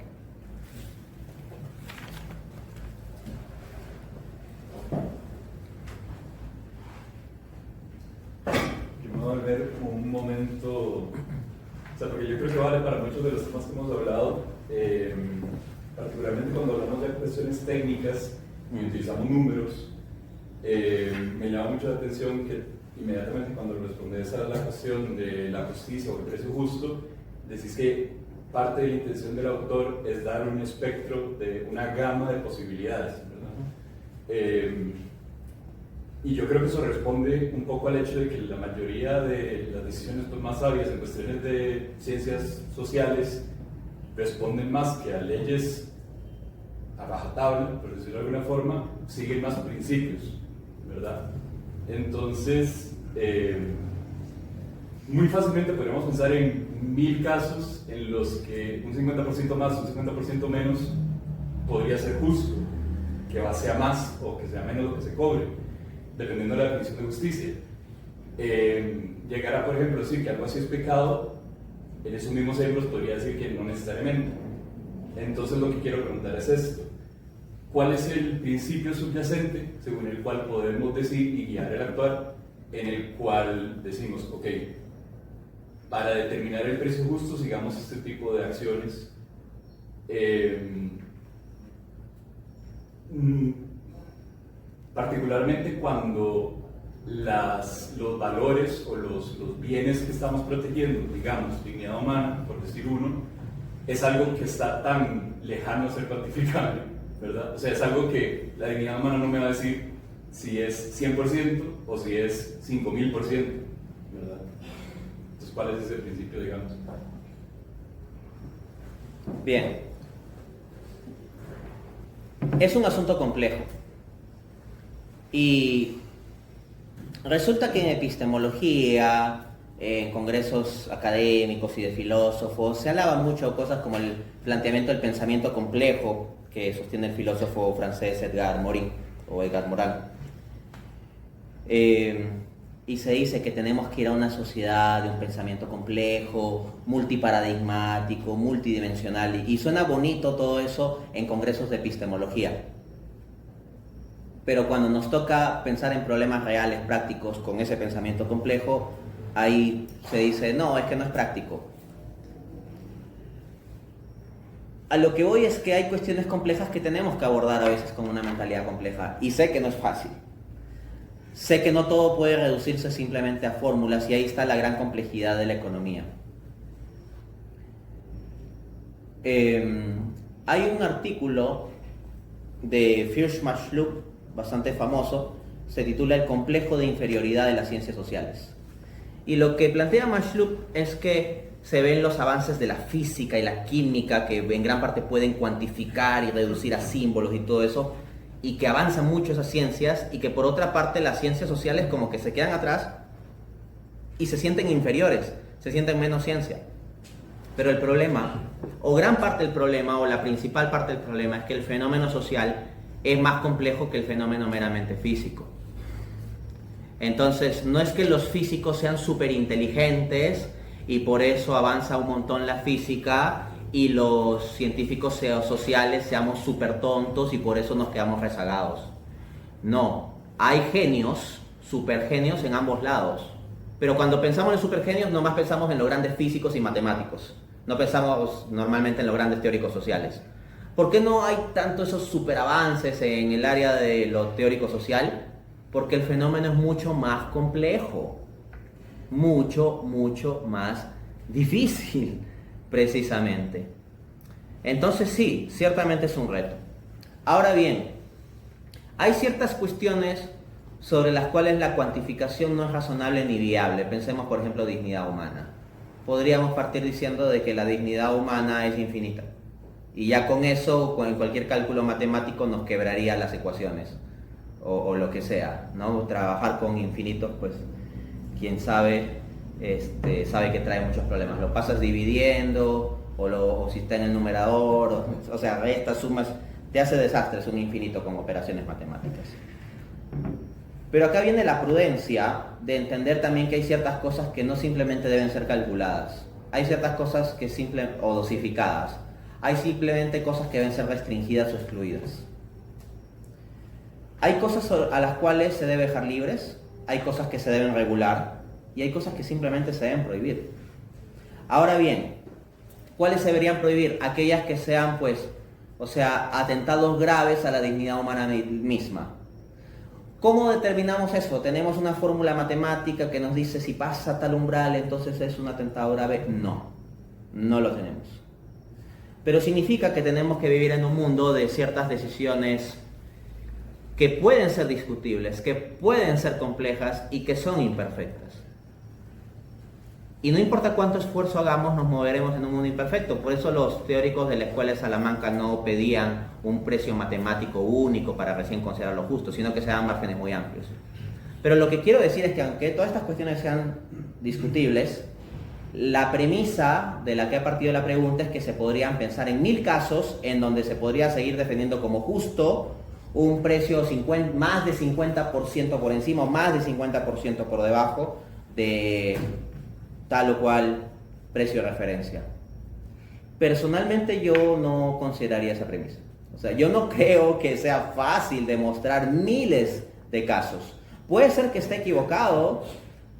Yo me voy a volver como un momento, o sea, porque yo creo que vale para muchos de los temas que hemos hablado, particularmente cuando hablamos de cuestiones técnicas y utilizamos números. Me llama mucho la atención que inmediatamente cuando respondes a la cuestión de la justicia o el precio justo, decís que parte de la intención del autor es dar un espectro de una gama de posibilidades, ¿verdad? Y yo creo que eso responde un poco al hecho de que la mayoría de las decisiones más sabias en cuestiones de ciencias sociales responden más que a leyes a rajatabla, por decirlo de alguna forma, siguen más principios, ¿verdad? Entonces, muy fácilmente podríamos pensar en 1000 casos en los que un 50% más, un 50% menos podría ser justo, que sea más o que sea menos lo que se cobre, dependiendo de la definición de justicia. Llegar a, por ejemplo, decir que algo así es pecado, en esos mismos ejemplos podría decir que no necesariamente. Entonces lo que quiero preguntar es esto: ¿cuál es el principio subyacente según el cual podemos decir y guiar el actuar, en el cual decimos, ok, para determinar el precio justo sigamos este tipo de acciones? Particularmente cuando los valores o los bienes que estamos protegiendo, digamos, dignidad humana, por decir uno, es algo que está tan lejano a ser cuantificable, ¿verdad? O sea, es algo que la dignidad humana no me va a decir si es 100% o si es 5000%, ¿verdad? Entonces, ¿cuál es ese principio, digamos? Bien. Es un asunto complejo. Y resulta que en epistemología, en congresos académicos y de filósofos, se hablaban mucho de cosas como el planteamiento del pensamiento complejo que sostiene el filósofo francés Edgar Morin o Edgar Morin. y se dice que tenemos que ir a una sociedad de un pensamiento complejo, multiparadigmático, multidimensional, y suena bonito todo eso en congresos de epistemología. Pero cuando nos toca pensar en problemas reales, prácticos, con ese pensamiento complejo, ahí se dice, no, es que no es práctico. A lo que voy es que hay cuestiones complejas que tenemos que abordar a veces con una mentalidad compleja, y sé que no es fácil. Sé que no todo puede reducirse simplemente a fórmulas, y ahí está la gran complejidad de la economía. Hay un artículo de First-Maschlup, bastante famoso, se titula El complejo de inferioridad de las ciencias sociales. Y lo que plantea Maschlup es que se ven los avances de la física y la química, que en gran parte pueden cuantificar y reducir a símbolos y todo eso, y que avanzan mucho esas ciencias, y que por otra parte las ciencias sociales como que se quedan atrás y se sienten inferiores, se sienten menos ciencia. Pero el problema, o gran parte del problema, o la principal parte del problema, es que el fenómeno social es más complejo que el fenómeno meramente físico. Entonces, no es que los físicos sean súper inteligentes y por eso avanza un montón la física, y los científicos sociales seamos súper tontos y por eso nos quedamos rezagados. No, hay genios, supergenios en ambos lados. Pero cuando pensamos en supergenios, nomás pensamos en los grandes físicos y matemáticos. No pensamos normalmente en los grandes teóricos sociales. ¿Por qué no hay tanto esos superavances en el área de lo teórico social? Porque el fenómeno es mucho más complejo. Mucho más difícil, precisamente. Entonces sí, ciertamente es un reto. Ahora bien, hay ciertas cuestiones sobre las cuales la cuantificación no es razonable ni viable. Pensemos, por ejemplo, dignidad humana. Podríamos partir diciendo de que la dignidad humana es infinita. Y ya con eso, con cualquier cálculo matemático nos quebraría las ecuaciones. O lo que sea, ¿no? Trabajar con infinitos, pues, quien sabe, sabe que trae muchos problemas. Lo pasas dividiendo, o si está en el numerador, o sea, restas, sumas, te hace desastres un infinito con operaciones matemáticas. Pero acá viene la prudencia de entender también que hay ciertas cosas que no simplemente deben ser calculadas. Hay ciertas cosas que o dosificadas. Hay simplemente cosas que deben ser restringidas o excluidas. Hay cosas a las cuales se debe dejar libres, hay cosas que se deben regular y hay cosas que simplemente se deben prohibir. Ahora bien, ¿cuáles se deberían prohibir? Aquellas que sean, pues, o sea, atentados graves a la dignidad humana misma. ¿Cómo determinamos eso? ¿Tenemos una fórmula matemática que nos dice si pasa tal umbral entonces es un atentado grave? No, no lo tenemos. Pero significa que tenemos que vivir en un mundo de ciertas decisiones que pueden ser discutibles, que pueden ser complejas y que son imperfectas. Y no importa cuánto esfuerzo hagamos, nos moveremos en un mundo imperfecto. Por eso los teóricos de la Escuela de Salamanca no pedían un precio matemático único para recién considerar lo justo, sino que se dan márgenes muy amplios. Pero lo que quiero decir es que aunque todas estas cuestiones sean discutibles, la premisa de la que ha partido la pregunta es que se podrían pensar en 1000 casos en donde se podría seguir defendiendo como justo un precio más de 50% por encima o más de 50% por debajo de tal o cual precio de referencia. Personalmente yo no consideraría esa premisa. O sea, yo no creo que sea fácil demostrar miles de casos. Puede ser que esté equivocado,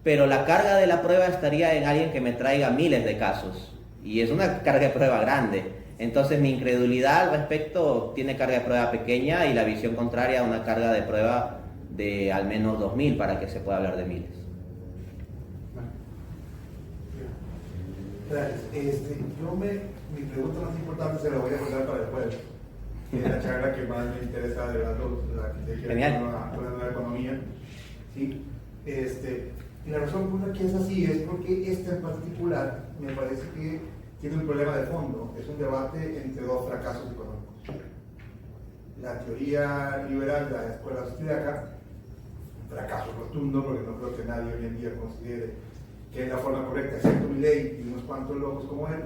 pero la carga de la prueba estaría en alguien que me traiga miles de casos. Y es una carga de prueba grande. Entonces mi incredulidad al respecto tiene carga de prueba pequeña y la visión contraria una carga de prueba de al menos 2000 para que se pueda hablar de miles. Gracias. Mi pregunta más importante se la voy a guardar para después. Que es la charla que más me interesa de las dos, la que se quiere con la nueva economía. ¿Sí? Y la razón por la que es así es porque esta en particular me parece que tiene un problema de fondo. Es un debate entre dos fracasos económicos. La teoría liberal de la escuela austríaca, un fracaso rotundo, porque no creo que nadie hoy en día considere que es la forma correcta, excepto Milley y unos cuantos locos como él.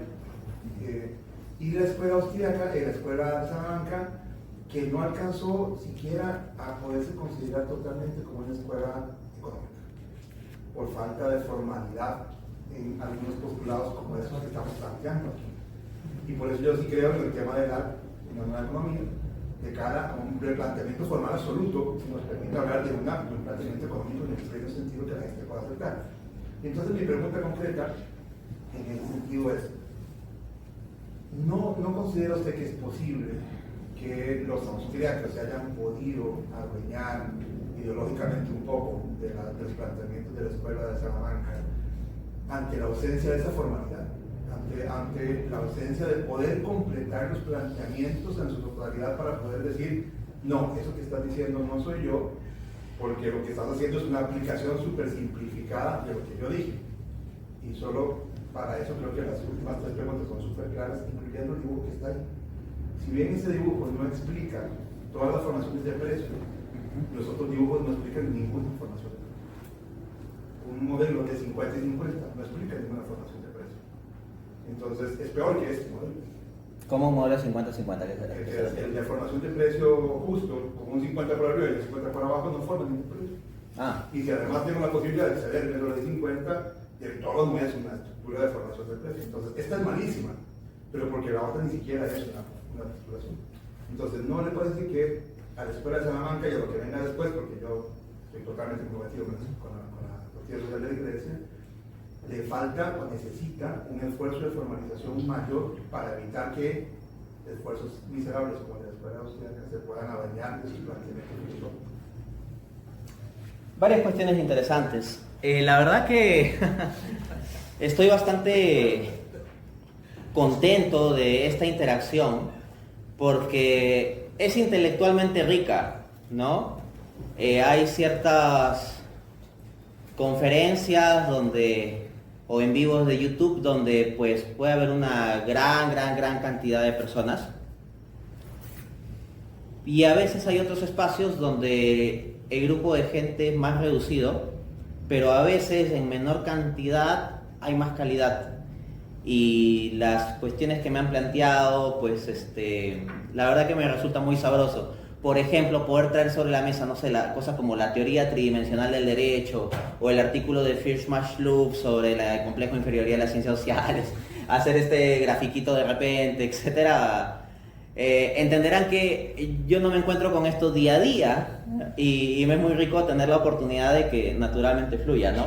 Y la escuela austríaca, la escuela de Salamanca, que no alcanzó siquiera a poderse considerar totalmente como una escuela por falta de formalidad en algunos postulados como esos que estamos planteando aquí. Y por eso yo sí creo en el tema de la nueva economía, de cara a un replanteamiento formal absoluto que nos permita hablar de un planteamiento económico en el estricto sentido que la gente pueda aceptar. Entonces mi pregunta concreta en ese sentido es, ¿no considera usted que es posible que los austriacos se hayan podido adueñar ideológicamente un poco de los planteamientos de la Escuela de Salamanca ante la ausencia de esa formalidad, ante la ausencia de poder completar los planteamientos en su totalidad para poder decir, no, eso que estás diciendo no soy yo, porque lo que estás haciendo es una aplicación súper simplificada de lo que yo dije? Y solo para eso creo que las últimas 3 preguntas son súper claras, incluyendo el dibujo que está ahí. Si bien ese dibujo no explica todas las formaciones de precio, los otros dibujos no explican ninguna formación de precio. Un modelo de 50 y 50 no explica ninguna formación de precio. Entonces es peor que este modelo. ¿Cómo un modelo 50-50? El de formación de precio justo, con un 50 por arriba y un 50 por abajo, no forma ningún precio. Y si además tengo la posibilidad de exceder el método de 50, todo no es una estructura de formación de precio. Entonces, esta es malísima, pero porque la otra ni siquiera es una estructuración. Entonces, no le puedo decir que a la Escuela de Salamanca y a lo que venga después, porque yo estoy totalmente comprometido con la doctrina social de la Iglesia, le falta o necesita un esfuerzo de formalización mayor para evitar que esfuerzos miserables como el de la Escuela Austriaca se puedan adueñar de sus planteamientos filosóficos. Varias cuestiones interesantes. La verdad que estoy bastante contento de esta interacción porque es intelectualmente rica, ¿no? Hay ciertas conferencias o en vivos de YouTube donde pues puede haber una gran cantidad de personas, y a veces hay otros espacios donde el grupo de gente es más reducido, pero a veces en menor cantidad hay más calidad. Y las cuestiones que me han planteado, pues la verdad que me resulta muy sabroso. Por ejemplo, poder traer sobre la mesa, no sé, cosas como la teoría tridimensional del derecho, o el artículo de First-Schlup sobre el complejo de inferioridad de las ciencias sociales, hacer este grafiquito de repente, etcétera. Entenderán que yo no me encuentro con esto día a día, y me es muy rico tener la oportunidad de que naturalmente fluya, ¿no?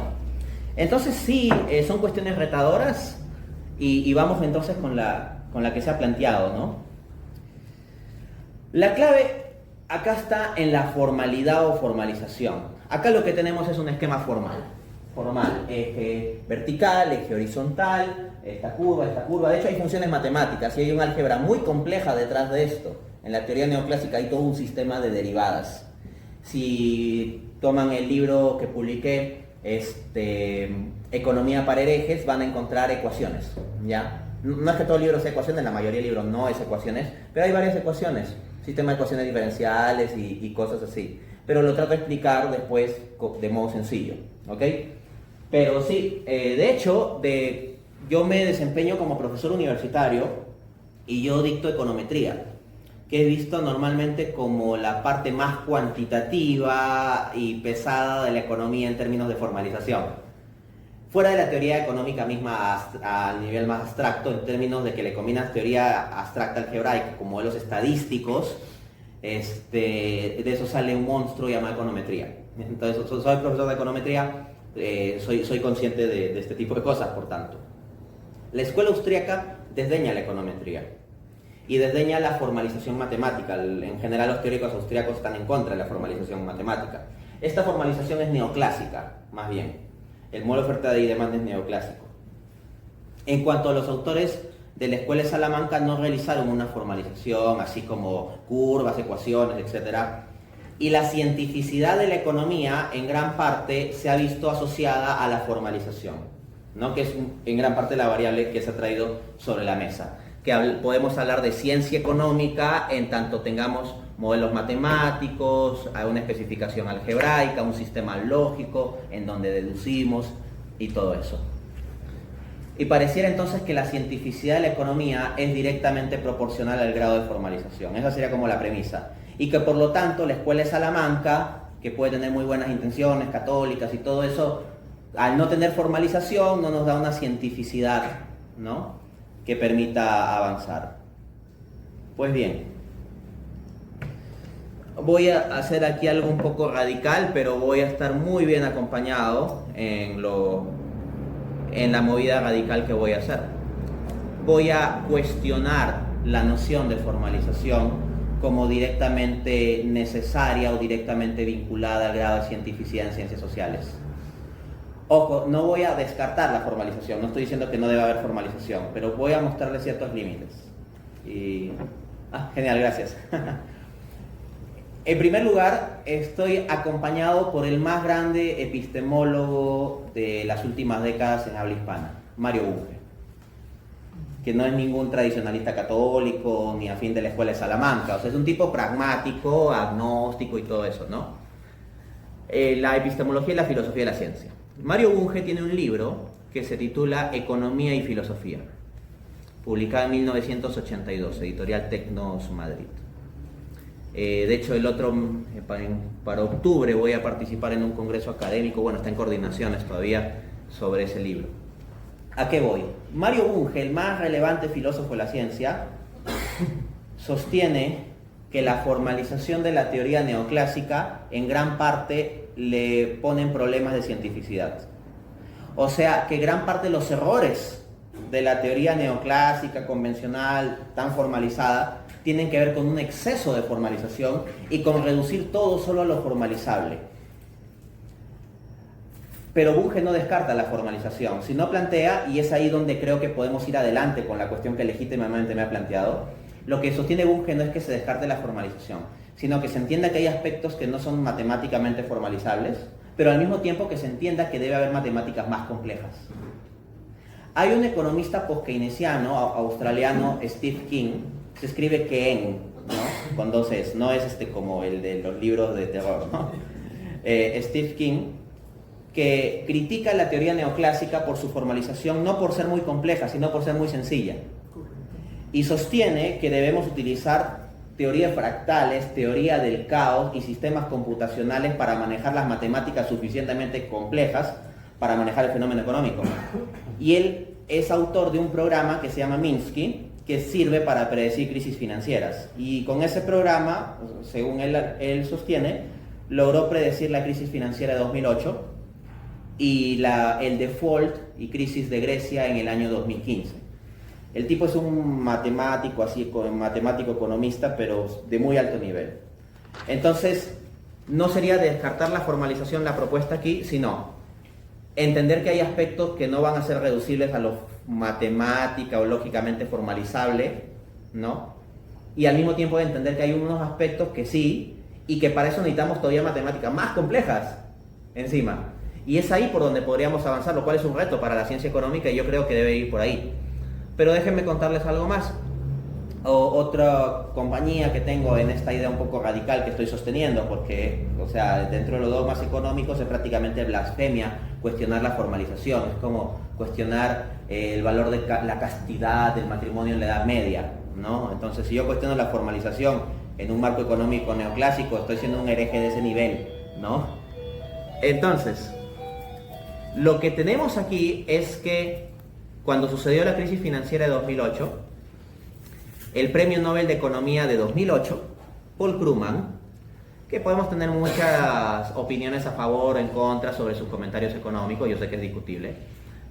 Entonces sí, son cuestiones retadoras, y vamos entonces con la que se ha planteado, ¿no? La clave acá está en la formalidad o formalización. Acá lo que tenemos es un esquema formal, eje vertical, eje horizontal, esta curva. De hecho hay funciones matemáticas y hay un álgebra muy compleja detrás de esto. En la teoría neoclásica hay todo un sistema de derivadas. Si toman el libro que publiqué, Economía para herejes, van a encontrar ecuaciones, ¿ya? No es que todo el libro sea ecuaciones, la mayoría del libro no es ecuaciones, pero hay varias ecuaciones, sistema de ecuaciones diferenciales y cosas así. Pero lo trato de explicar después de modo sencillo, ¿ok? Pero sí, de hecho, yo me desempeño como profesor universitario y yo dicto econometría, que he visto normalmente como la parte más cuantitativa y pesada de la economía en términos de formalización. Fuera de la teoría económica misma al nivel más abstracto, en términos de que le combinas teoría abstracta algebraica con modelos estadísticos, de eso sale un monstruo llamado econometría. Entonces, soy profesor de econometría, soy consciente de este tipo de cosas, por tanto. La escuela austríaca desdeña la econometría y desdeña la formalización matemática. En general, los teóricos austríacos están en contra de la formalización matemática. Esta formalización es neoclásica, más bien. El modelo de oferta y demanda es neoclásico. En cuanto a los autores de la Escuela de Salamanca, no realizaron una formalización, así como curvas, ecuaciones, etc. Y la cientificidad de la economía, en gran parte, se ha visto asociada a la formalización, ¿no? Que es en gran parte la variable que se ha traído sobre la mesa. Que podemos hablar de ciencia económica en tanto tengamos modelos matemáticos, una especificación algebraica, un sistema lógico en donde deducimos y todo eso. Y pareciera entonces que la cientificidad de la economía es directamente proporcional al grado de formalización. Esa sería como la premisa. Y que por lo tanto la Escuela de Salamanca, que puede tener muy buenas intenciones, católicas y todo eso, al no tener formalización no nos da una cientificidad, ¿no?, que permita avanzar. Pues bien, voy a hacer aquí algo un poco radical, pero voy a estar muy bien acompañado en la movida radical que voy a hacer. Voy a cuestionar la noción de formalización como directamente necesaria o directamente vinculada al grado de cientificidad en ciencias sociales. Ojo, no voy a descartar la formalización, no estoy diciendo que no debe haber formalización, pero voy a mostrarle ciertos límites. Genial, gracias. En primer lugar, estoy acompañado por el más grande epistemólogo de las últimas décadas en habla hispana, Mario Bunge, que no es ningún tradicionalista católico ni afín de la escuela de Salamanca, o sea, es un tipo pragmático, agnóstico y todo eso, ¿no? La epistemología y la filosofía de la ciencia. Mario Bunge tiene un libro que se titula Economía y Filosofía, publicado en 1982, editorial Tecnos Madrid. De hecho, para octubre voy a participar en un congreso académico, bueno, está en coordinaciones todavía, sobre ese libro. ¿A qué voy? Mario Bunge, el más relevante filósofo de la ciencia, sostiene que la formalización de la teoría neoclásica en gran parte le ponen problemas de cientificidad. O sea, que gran parte de los errores de la teoría neoclásica convencional tan formalizada tienen que ver con un exceso de formalización y con reducir todo solo a lo formalizable. Pero Bunge no descarta la formalización, sino plantea, y es ahí donde creo que podemos ir adelante con la cuestión que legítimamente me ha planteado, lo que sostiene Bunge no es que se descarte la formalización, sino que se entienda que hay aspectos que no son matemáticamente formalizables, pero al mismo tiempo que se entienda que debe haber matemáticas más complejas. Hay un economista post-keynesiano australiano, Steve King, se escribe Ken, ¿no?, con dos es, no es como el de los libros de terror, ¿no? Steve King, que critica la teoría neoclásica por su formalización, no por ser muy compleja, sino por ser muy sencilla. Y sostiene que debemos utilizar teorías fractales, teoría del caos y sistemas computacionales para manejar las matemáticas suficientemente complejas para manejar el fenómeno económico. Y él es autor de un programa que se llama Minsky, que sirve para predecir crisis financieras. Y con ese programa, según él sostiene, logró predecir la crisis financiera de 2008 y el default y crisis de Grecia en el año 2015. El tipo es un matemático, matemático economista, pero de muy alto nivel. Entonces, no sería descartar la formalización la propuesta aquí, sino entender que hay aspectos que no van a ser reducibles a lo matemática o lógicamente formalizable, ¿no? Y al mismo tiempo entender que hay unos aspectos que sí, y que para eso necesitamos todavía matemáticas más complejas encima. Y es ahí por donde podríamos avanzar, lo cual es un reto para la ciencia económica y yo creo que debe ir por ahí. Pero déjenme contarles algo más. Otra compañía que tengo en esta idea un poco radical que estoy sosteniendo, porque, o sea, dentro de los dogmas económicos es prácticamente blasfemia cuestionar la formalización, es como cuestionar el valor de la castidad del matrimonio en la Edad Media, ¿no? Entonces, si yo cuestiono la formalización en un marco económico neoclásico, estoy siendo un hereje de ese nivel, ¿no? Entonces, lo que tenemos aquí es que cuando sucedió la crisis financiera de 2008, el Premio Nobel de Economía de 2008, Paul Krugman, que podemos tener muchas opiniones a favor o en contra sobre sus comentarios económicos, yo sé que es discutible,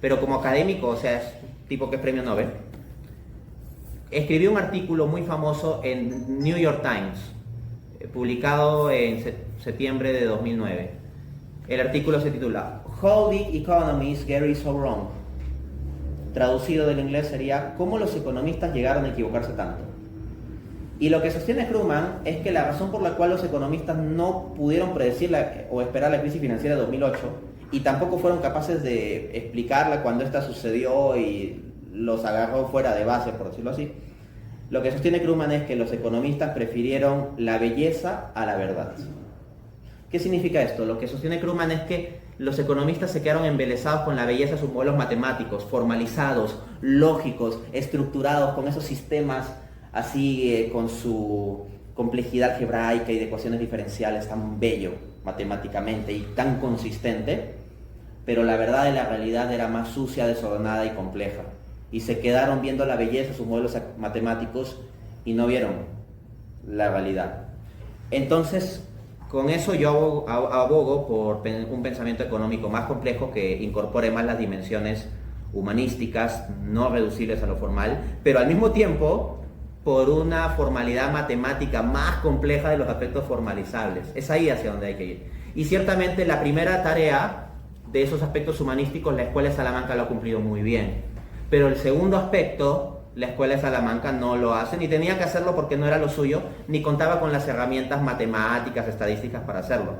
pero como académico, o sea, es tipo que es Premio Nobel, escribió un artículo muy famoso en New York Times, publicado en septiembre de 2009. El artículo se titula How the Economists Get It So Wrong. Traducido del inglés sería ¿cómo los economistas llegaron a equivocarse tanto? Y lo que sostiene Krugman es que la razón por la cual los economistas no pudieron predecir o esperar la crisis financiera de 2008 y tampoco fueron capaces de explicarla cuando esta sucedió y los agarró fuera de base, por decirlo así, lo que sostiene Krugman es que los economistas prefirieron la belleza a la verdad. ¿Qué significa esto? Lo que sostiene Krugman es que los economistas se quedaron embelesados con la belleza de sus modelos matemáticos, formalizados, lógicos, estructurados, con esos sistemas así, con su complejidad algebraica y de ecuaciones diferenciales tan bello matemáticamente y tan consistente, pero la verdad de la realidad era más sucia, desordenada y compleja. Y se quedaron viendo la belleza de sus modelos matemáticos y no vieron la realidad. Entonces, con eso yo abogo por un pensamiento económico más complejo que incorpore más las dimensiones humanísticas, no reducibles a lo formal, pero al mismo tiempo por una formalidad matemática más compleja de los aspectos formalizables. Es ahí hacia donde hay que ir. Y ciertamente la primera tarea de esos aspectos humanísticos, la Escuela de Salamanca lo ha cumplido muy bien. Pero el segundo aspecto, la Escuela de Salamanca no lo hace, ni tenía que hacerlo porque no era lo suyo, ni contaba con las herramientas matemáticas, estadísticas para hacerlo.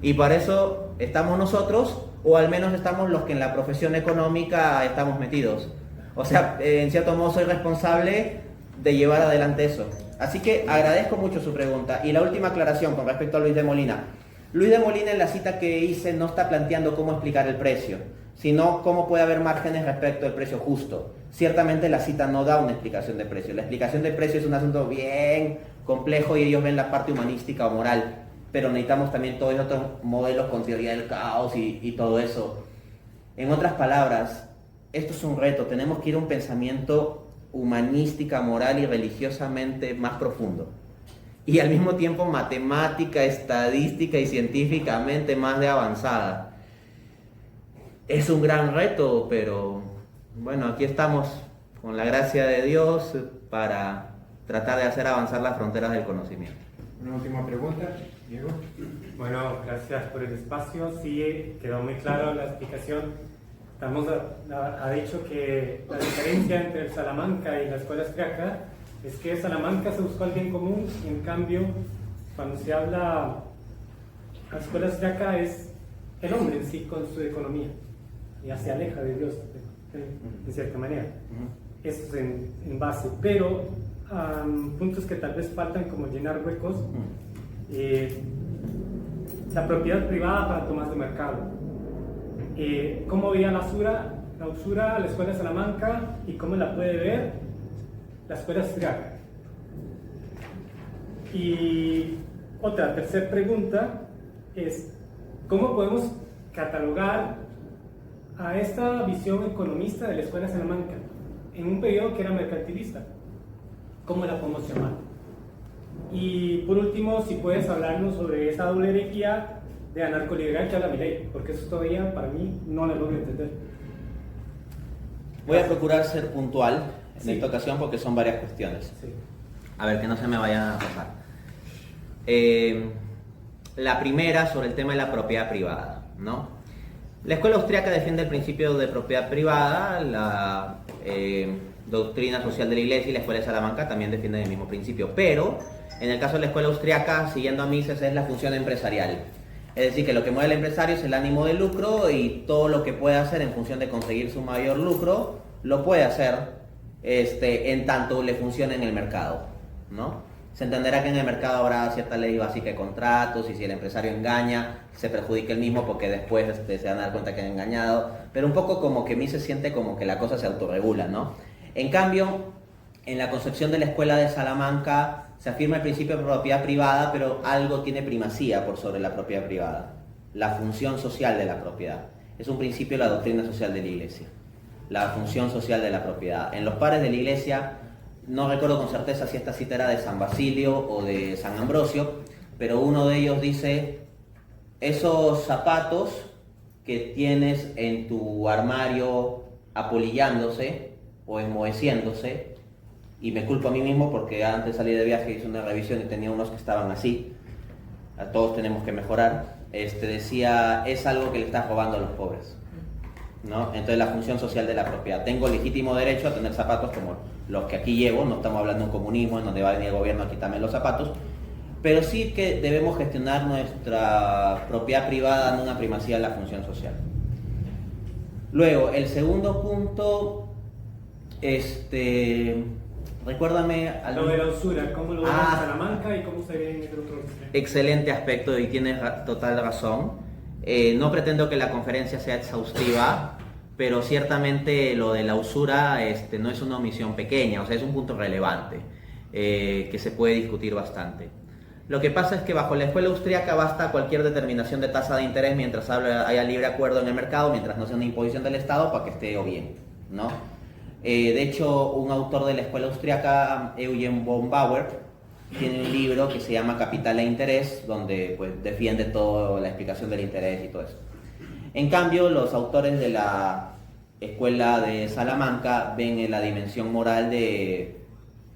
Y para eso estamos nosotros, o al menos estamos los que en la profesión económica estamos metidos. O sea, en cierto modo soy responsable de llevar adelante eso. Así que agradezco mucho su pregunta. Y la última aclaración con respecto a Luis de Molina. Luis de Molina en la cita que hice no está planteando cómo explicar el precio, sino cómo puede haber márgenes respecto al precio justo. Ciertamente la cita no da una explicación de precio. La explicación de precio es un asunto bien complejo y ellos ven la parte humanística o moral, pero necesitamos también todos los otros modelos con teoría del caos y todo eso. En otras palabras, esto es un reto. Tenemos que ir a un pensamiento humanística, moral y religiosamente más profundo. Y al mismo tiempo matemática, estadística y científicamente más de avanzada. Es un gran reto, pero bueno, aquí estamos con la gracia de Dios para tratar de hacer avanzar las fronteras del conocimiento. Una última pregunta, Diego. Bueno, gracias por el espacio. Sí, quedó muy claro la explicación. Ha dicho que la diferencia entre el Salamanca y la escuela austriaca es que Salamanca se buscó el bien común y en cambio cuando se habla la escuela austriaca es el hombre en sí con su economía y ya se aleja de Dios de cierta manera. Eso es en base, pero puntos que tal vez faltan como llenar huecos, la propiedad privada para tomas de mercado. ¿Cómo veía la usura, la escuela de Salamanca y cómo la puede ver la escuela austriaca? Y tercera pregunta es ¿cómo podemos catalogar a esta visión economista de la escuela de Salamanca en un periodo que era mercantilista? ¿Cómo la podemos llamar? Y por último, si puedes hablarnos sobre esa doble herejía de anarcoliberal que habla Milei, porque eso todavía para mí no la logro entender. Voy a procurar ser puntual en esta ocasión porque son varias cuestiones. Sí. A ver, que no se me vayan a pasar. La primera sobre el tema de la propiedad privada, ¿no? La escuela austríaca defiende el principio de propiedad privada, la doctrina social de la Iglesia y la escuela de Salamanca también defienden el mismo principio, pero en el caso de la escuela austríaca, siguiendo a Mises, es la función empresarial. Es decir, que lo que mueve al empresario es el ánimo de lucro y todo lo que puede hacer en función de conseguir su mayor lucro, lo puede hacer en tanto le funcione en el mercado, ¿no? Se entenderá que en el mercado habrá cierta ley básica de contratos y si el empresario engaña, se perjudica el mismo porque después se van a dar cuenta que han engañado, pero un poco como que Mises siente como que la cosa se autorregula, ¿no? En cambio, en la concepción de la escuela de Salamanca se afirma el principio de propiedad privada, pero algo tiene primacía por sobre la propiedad privada, la función social de la propiedad. Es un principio de la doctrina social de la Iglesia, la función social de la propiedad. En los padres de la Iglesia, no recuerdo con certeza si esta cita era de San Basilio o de San Ambrosio, pero uno de ellos dice, esos zapatos que tienes en tu armario apolillándose o enmoheciéndose, y me culpo a mí mismo porque antes salí de viaje, hice una revisión y tenía unos que estaban así, a todos tenemos que mejorar, decía, es algo que le estás robando a los pobres, ¿no? Entonces la función social de la propiedad. Tengo legítimo derecho a tener zapatos como los que aquí llevo, no estamos hablando de un comunismo en donde va a venir el gobierno a quitarme los zapatos, pero sí que debemos gestionar nuestra propiedad privada dando una primacía a la función social. Luego, el segundo punto, recuérdame... Lo de la usura, ¿cómo lo ve en Salamanca y cómo se ve en el otro? Excelente aspecto y tienes total razón. No pretendo que la conferencia sea exhaustiva, pero ciertamente lo de la usura no es una omisión pequeña, o sea, es un punto relevante que se puede discutir bastante. Lo que pasa es que bajo la escuela austríaca basta cualquier determinación de tasa de interés mientras haya libre acuerdo en el mercado, mientras no sea una imposición del Estado, para que esté bien, ¿no? De hecho, un autor de la escuela austríaca, Eugen von Bauer, tiene un libro que se llama Capital e Interés, donde pues, defiende toda la explicación del interés y todo eso. En cambio, los autores de la escuela de Salamanca ven en la dimensión moral de,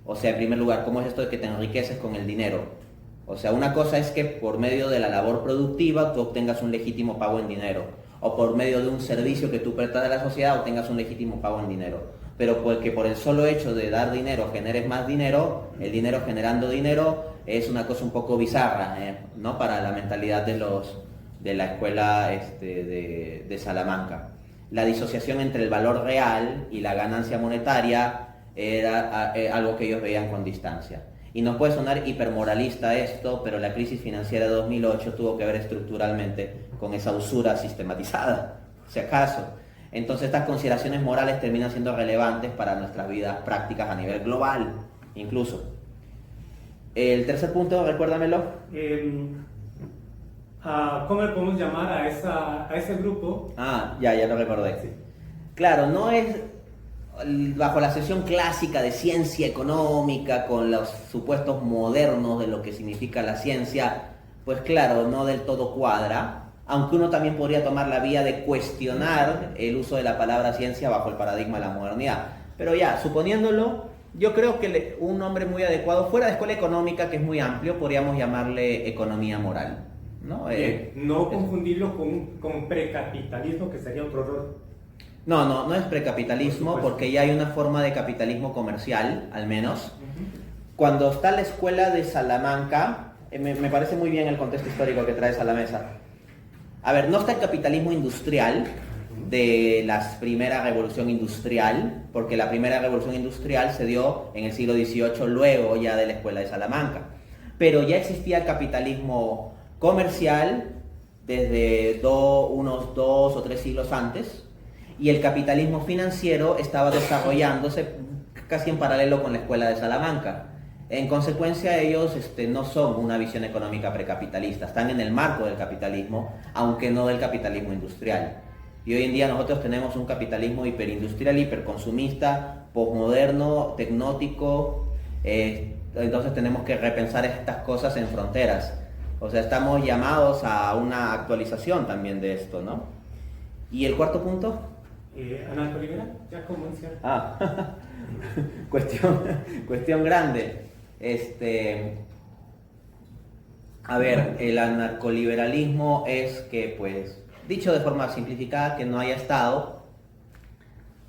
o sea, en primer lugar, ¿cómo es esto de que te enriqueces con el dinero? O sea, una cosa es que por medio de la labor productiva tú obtengas un legítimo pago en dinero, o por medio de un servicio que tú prestas a la sociedad obtengas un legítimo pago en dinero. Pero porque por el solo hecho de dar dinero generes más dinero, el dinero generando dinero es una cosa un poco bizarra, ¿no? Para la mentalidad de la escuela de Salamanca. La disociación entre el valor real y la ganancia monetaria era algo que ellos veían con distancia. Y nos puede sonar hipermoralista esto, pero la crisis financiera de 2008 tuvo que ver estructuralmente con esa usura sistematizada, si acaso. Entonces estas consideraciones morales terminan siendo relevantes para nuestras vidas prácticas a nivel global, incluso. El tercer punto, recuérdamelo. ¿Cómo le podemos llamar a ese grupo? Ya lo recordé. Sí. Claro, no es bajo la sección clásica de ciencia económica, con los supuestos modernos de lo que significa la ciencia, pues claro, no del todo cuadra. Aunque uno también podría tomar la vía de cuestionar el uso de la palabra ciencia bajo el paradigma de la modernidad. Pero ya, suponiéndolo, yo creo que un nombre muy adecuado, fuera de escuela económica, que es muy amplio, podríamos llamarle economía moral, ¿no? No confundirlo con precapitalismo, que sería otro error. No es precapitalismo, porque ya hay una forma de capitalismo comercial, al menos. Cuando está la escuela de Salamanca, me parece muy bien el contexto histórico que traes a la mesa. A ver, no está el capitalismo industrial de la primera revolución industrial, porque la primera revolución industrial se dio en el siglo XVIII, luego ya de la escuela de Salamanca. Pero ya existía el capitalismo comercial desde unos 2 o 3 siglos antes, y el capitalismo financiero estaba desarrollándose casi en paralelo con la escuela de Salamanca. En consecuencia, ellos no son una visión económica precapitalista, están en el marco del capitalismo, aunque no del capitalismo industrial. Y hoy en día nosotros tenemos un capitalismo hiperindustrial, hiperconsumista, posmoderno, tecnótico, entonces tenemos que repensar estas cosas en fronteras. O sea, estamos llamados a una actualización también de esto, ¿no? ¿Y el cuarto punto? Anarcoliberal, ya como mencioné. Cuestión grande. A ver, el anarcoliberalismo es que, pues, dicho de forma simplificada, que no haya Estado,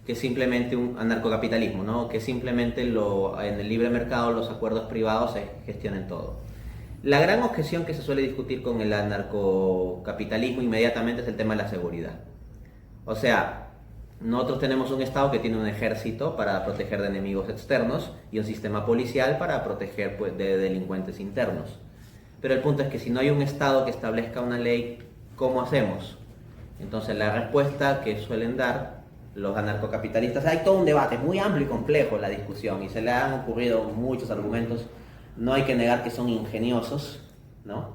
que simplemente un anarcocapitalismo, ¿no? Que simplemente en el libre mercado los acuerdos privados se gestionen todo. La gran objeción que se suele discutir con el anarcocapitalismo inmediatamente es el tema de la seguridad. O sea, nosotros tenemos un Estado que tiene un ejército para proteger de enemigos externos y un sistema policial para proteger, pues, de delincuentes internos. Pero el punto es que si no hay un Estado que establezca una ley, ¿cómo hacemos? Entonces la respuesta que suelen dar los anarcocapitalistas, hay todo un debate muy amplio y complejo en la discusión y se le han ocurrido muchos argumentos, no hay que negar que son ingeniosos, ¿no?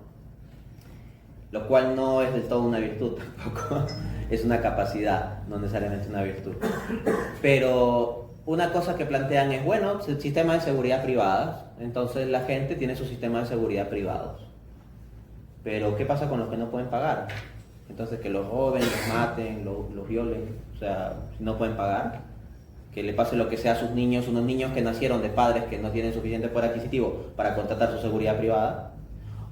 Lo cual no es del todo una virtud tampoco, es una capacidad, no necesariamente una virtud. Pero una cosa que plantean es, bueno, el sistema de seguridad privadas, entonces la gente tiene su sistema de seguridad privados. Pero ¿qué pasa con los que no pueden pagar? Entonces que los roben, los maten, los violen, o sea, si no pueden pagar, que le pase lo que sea a sus niños, unos niños que nacieron de padres que no tienen suficiente poder adquisitivo para contratar su seguridad privada.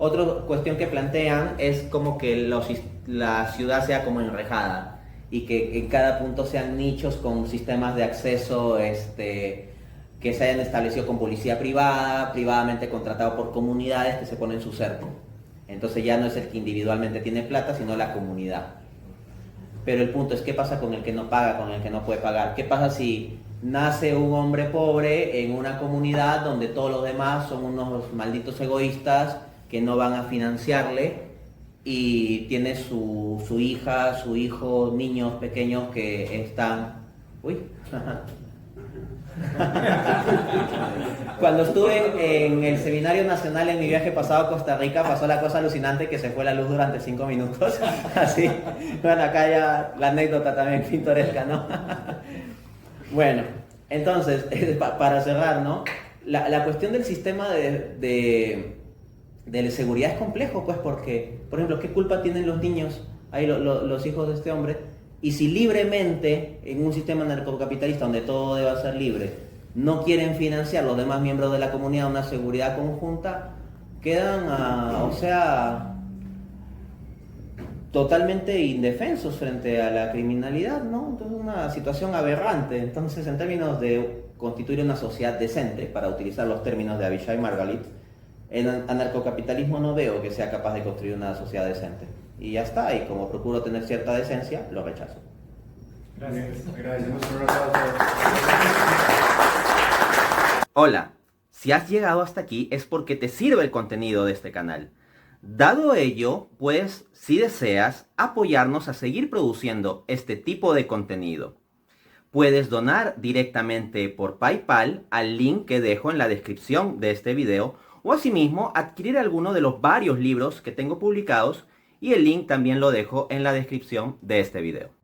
Otra cuestión que plantean es como que la ciudad sea como enrejada y que en cada punto sean nichos con sistemas de acceso que se hayan establecido con policía privada, privadamente contratado por comunidades que se ponen su cerco. Entonces ya no es el que individualmente tiene plata, sino la comunidad. Pero el punto es, ¿qué pasa con el que no paga, con el que no puede pagar? ¿Qué pasa si nace un hombre pobre en una comunidad donde todos los demás son unos malditos egoístas que no van a financiarle y tiene su hija, su hijo, niños pequeños que están... Uy. Cuando estuve en el seminario nacional en mi viaje pasado a Costa Rica, pasó la cosa alucinante que se fue la luz durante 5 minutos. Así, bueno, acá ya la anécdota también pintoresca, ¿no? Bueno, entonces, para cerrar, ¿no? La cuestión del sistema de seguridad es complejo, pues, porque, por ejemplo, ¿qué culpa tienen los niños, ahí los hijos de este hombre? Y si libremente, en un sistema narcocapitalista donde todo debe ser libre, no quieren financiar los demás miembros de la comunidad una seguridad conjunta, quedan, totalmente indefensos frente a la criminalidad, ¿no? Entonces, una situación aberrante. Entonces, en términos de constituir una sociedad decente, para utilizar los términos de Avishai Margalit, en anarcocapitalismo no veo que sea capaz de construir una sociedad decente. Y ya está, y como procuro tener cierta decencia, lo rechazo. Gracias. Agradecemos por una pausa. Hola, si has llegado hasta aquí es porque te sirve el contenido de este canal. Dado ello, pues, si deseas apoyarnos a seguir produciendo este tipo de contenido, puedes donar directamente por PayPal al link que dejo en la descripción de este video, o asimismo adquirir alguno de los varios libros que tengo publicados, y el link también lo dejo en la descripción de este video.